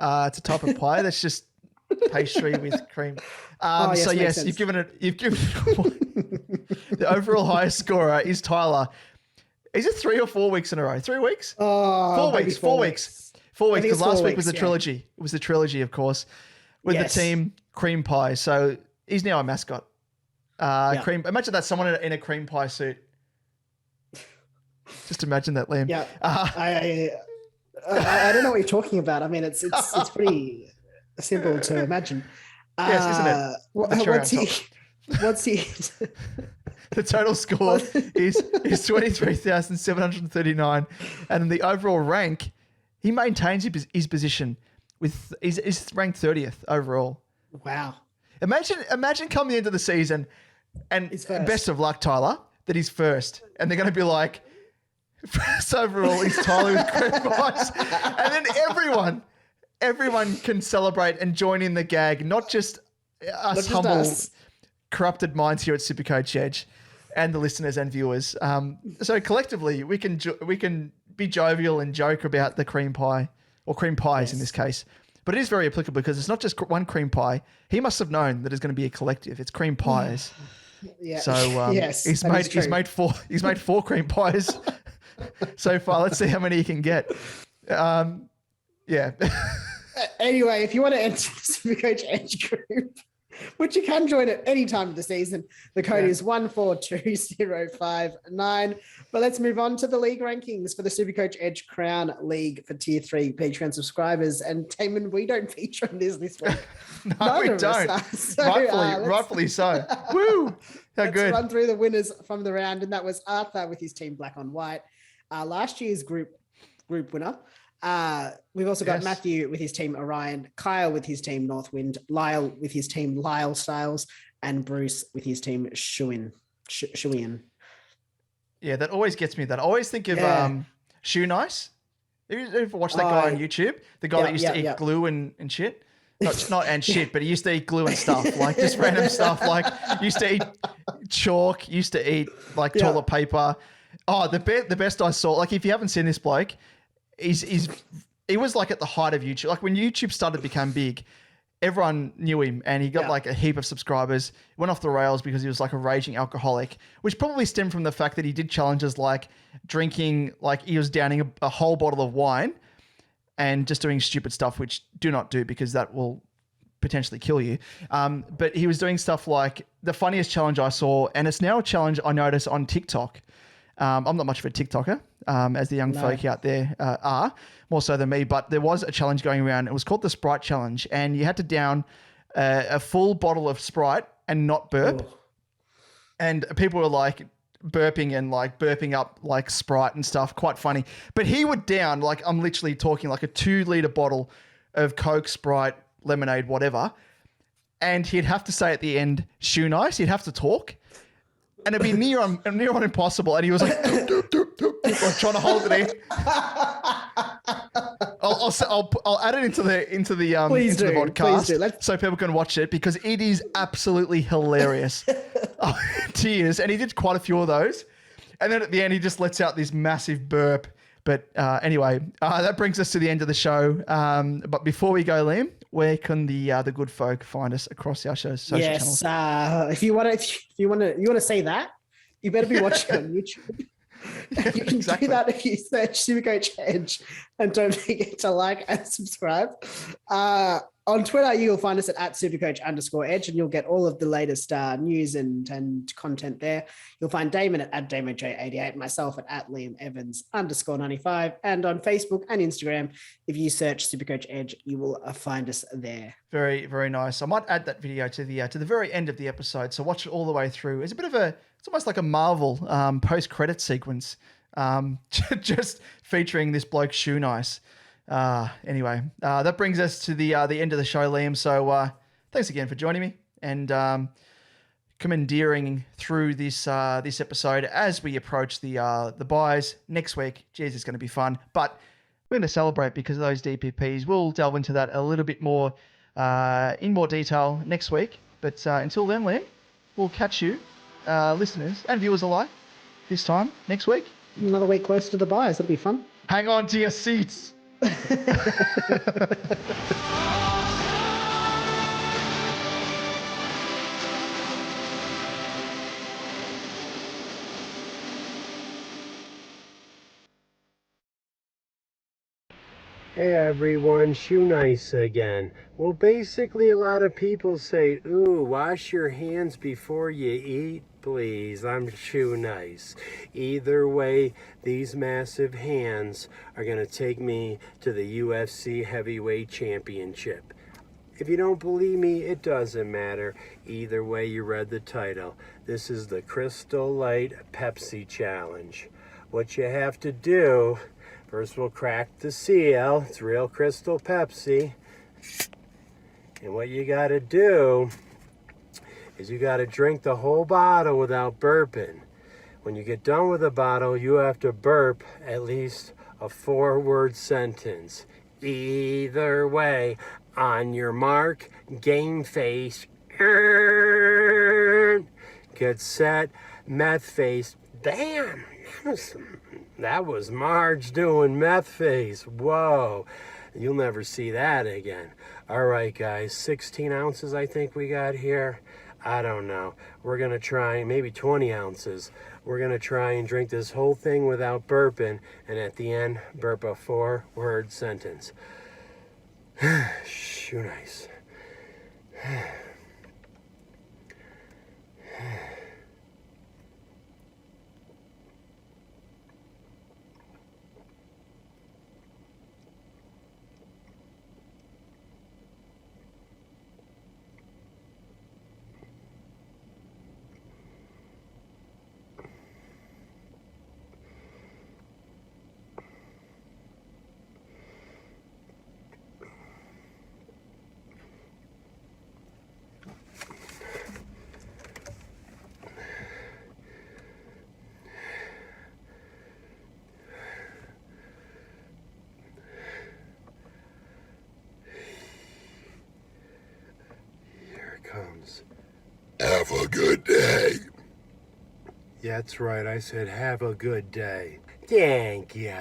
It's a type of pie that's just pastry with cream. So yes, you've given it. The overall highest scorer is Tyler. Is it 3 or 4 weeks in a row? 3 weeks? 4 weeks. 4 weeks. 4 weeks. Because last week was the trilogy. Yeah. It was the trilogy, of course, with the team cream pie. So he's now a mascot. Cream. Imagine that someone in a cream pie suit. Just imagine that, Liam. Yeah. I don't know what you're talking about. I mean, it's pretty simple to imagine. Yes, isn't it? The cherry What's on he? top. What's he? The total score is 23,739, and in the overall rank, he maintains his position with he's ranked 30th overall. Wow. Imagine coming into the season, and He's first. best of luck, Tyler, that he's first, and they're going to be like, first overall is Tyler with cream pies, and then everyone can celebrate and join in the gag, not just us humble, corrupted minds here at SuperCoach Edge, and the listeners and viewers. So collectively, we can be jovial and joke about the cream pie, or cream pies in this case. But it is very applicable because it's not just one cream pie. He must have known that it's going to be a collective. It's cream pies. Yeah. So yes, he's made four cream pies so far. Let's see how many he can get. Yeah. Anyway, if you want to enter the SuperCoach Edge group, which you can join at any time of the season, the code is 142059. But let's move on to the league rankings for the SuperCoach Edge Crown League for Tier 3 Patreon subscribers. And Damon, we don't feature on this week. No, we don't. So, rightfully so. Woo! How let's good. run through the winners from the round, and that was Arthur with his team Black on White, last year's group winner. We've also got Matthew with his team Orion, Kyle with his team Northwind, Lyle with his team Lyle Styles, and Bruce with his team Shuin. Yeah, that always gets me. That I always think of Shoe Nice. Have you ever watched that guy on YouTube? The guy that used to eat glue and shit. Not and shit, but he used to eat glue and stuff, like just random stuff. Like used to eat chalk, used to eat like toilet paper. Oh, the best I saw. Like if you haven't seen this bloke, he was like at the height of YouTube. Like when YouTube started to become big, everyone knew him, and he got like a heap of subscribers. Went off the rails because he was like a raging alcoholic, which probably stemmed from the fact that he did challenges like drinking, like he was downing a whole bottle of wine and just doing stupid stuff, which do not do because that will potentially kill you. But he was doing stuff like the funniest challenge I saw, and it's now a challenge I notice on TikTok. I'm not much of a TikToker, as the young folk out there are, more so than me, but there was a challenge going around. It was called the Sprite Challenge, and you had to down a full bottle of Sprite and not burp. Oh. And people were like burping and like burping up like Sprite and stuff, quite funny. But he would down, like I'm literally talking like a 2-liter bottle of Coke, Sprite, lemonade, whatever, and he'd have to say at the end, "Shoe nice." He'd have to talk. And it'd be near on impossible. And he was like, doop, doop, doop, doop, like trying to hold it in. I'll add it into the podcast so people can watch it because it is absolutely hilarious. Tears. And he did quite a few of those. And then at the end, he just lets out this massive burp. But anyway, that brings us to the end of the show. But before we go, Liam, where can the good folk find us across our show's social channels? If you want to say that, you better be watching on YouTube. You can do that if you search SuperCoach Edge, and don't forget to like and subscribe. On Twitter, you'll find us at @SuperCoach_Edge, and you'll get all of the latest news and content there. You'll find Damon at DamonJ88, myself at LiamEvans_95, and on Facebook and Instagram, if you search SuperCoach Edge, you will find us there. Very, very nice. I might add that video to the very end of the episode, so watch it all the way through. It's almost like a Marvel post-credit sequence, just featuring this bloke Shoe Nice. Anyway, that brings us to the end of the show, Liam. So thanks again for joining me and commandeering through this episode as we approach the buys next week. Geez, it's going to be fun. But we're going to celebrate because of those DPPs. We'll delve into that a little bit more in more detail next week. But until then, Liam, we'll catch you, listeners and viewers alike, this time next week. Another week close to the buys. That'll be fun. Hang on to your seats. Hey everyone, Shoe Nice again. Well, basically a lot of people say, ooh, wash your hands before you eat, please. I'm Shoe Nice. Either way, these massive hands are going to take me to the UFC Heavyweight Championship. If you don't believe me, it doesn't matter. Either way, you read the title. This is the Crystal Light Pepsi Challenge. What you have to do, first we'll crack the seal. It's real Crystal Pepsi. And what you got to do is you got to drink the whole bottle without burping. When you get done with the bottle, you have to burp at least a 4-word sentence. Either way, on your mark, game face, get set, meth face. Damn, that was Marge doing meth face. Whoa, you'll never see that again. All right, guys, 16 ounces I think we got here. I don't know. We're going to try maybe 20 ounces. We're going to try and drink this whole thing without burping, and at the end, burp a 4-word sentence. Shoe nice. Comes. Have a good day. Yeah, that's right. I said have a good day. Thank you.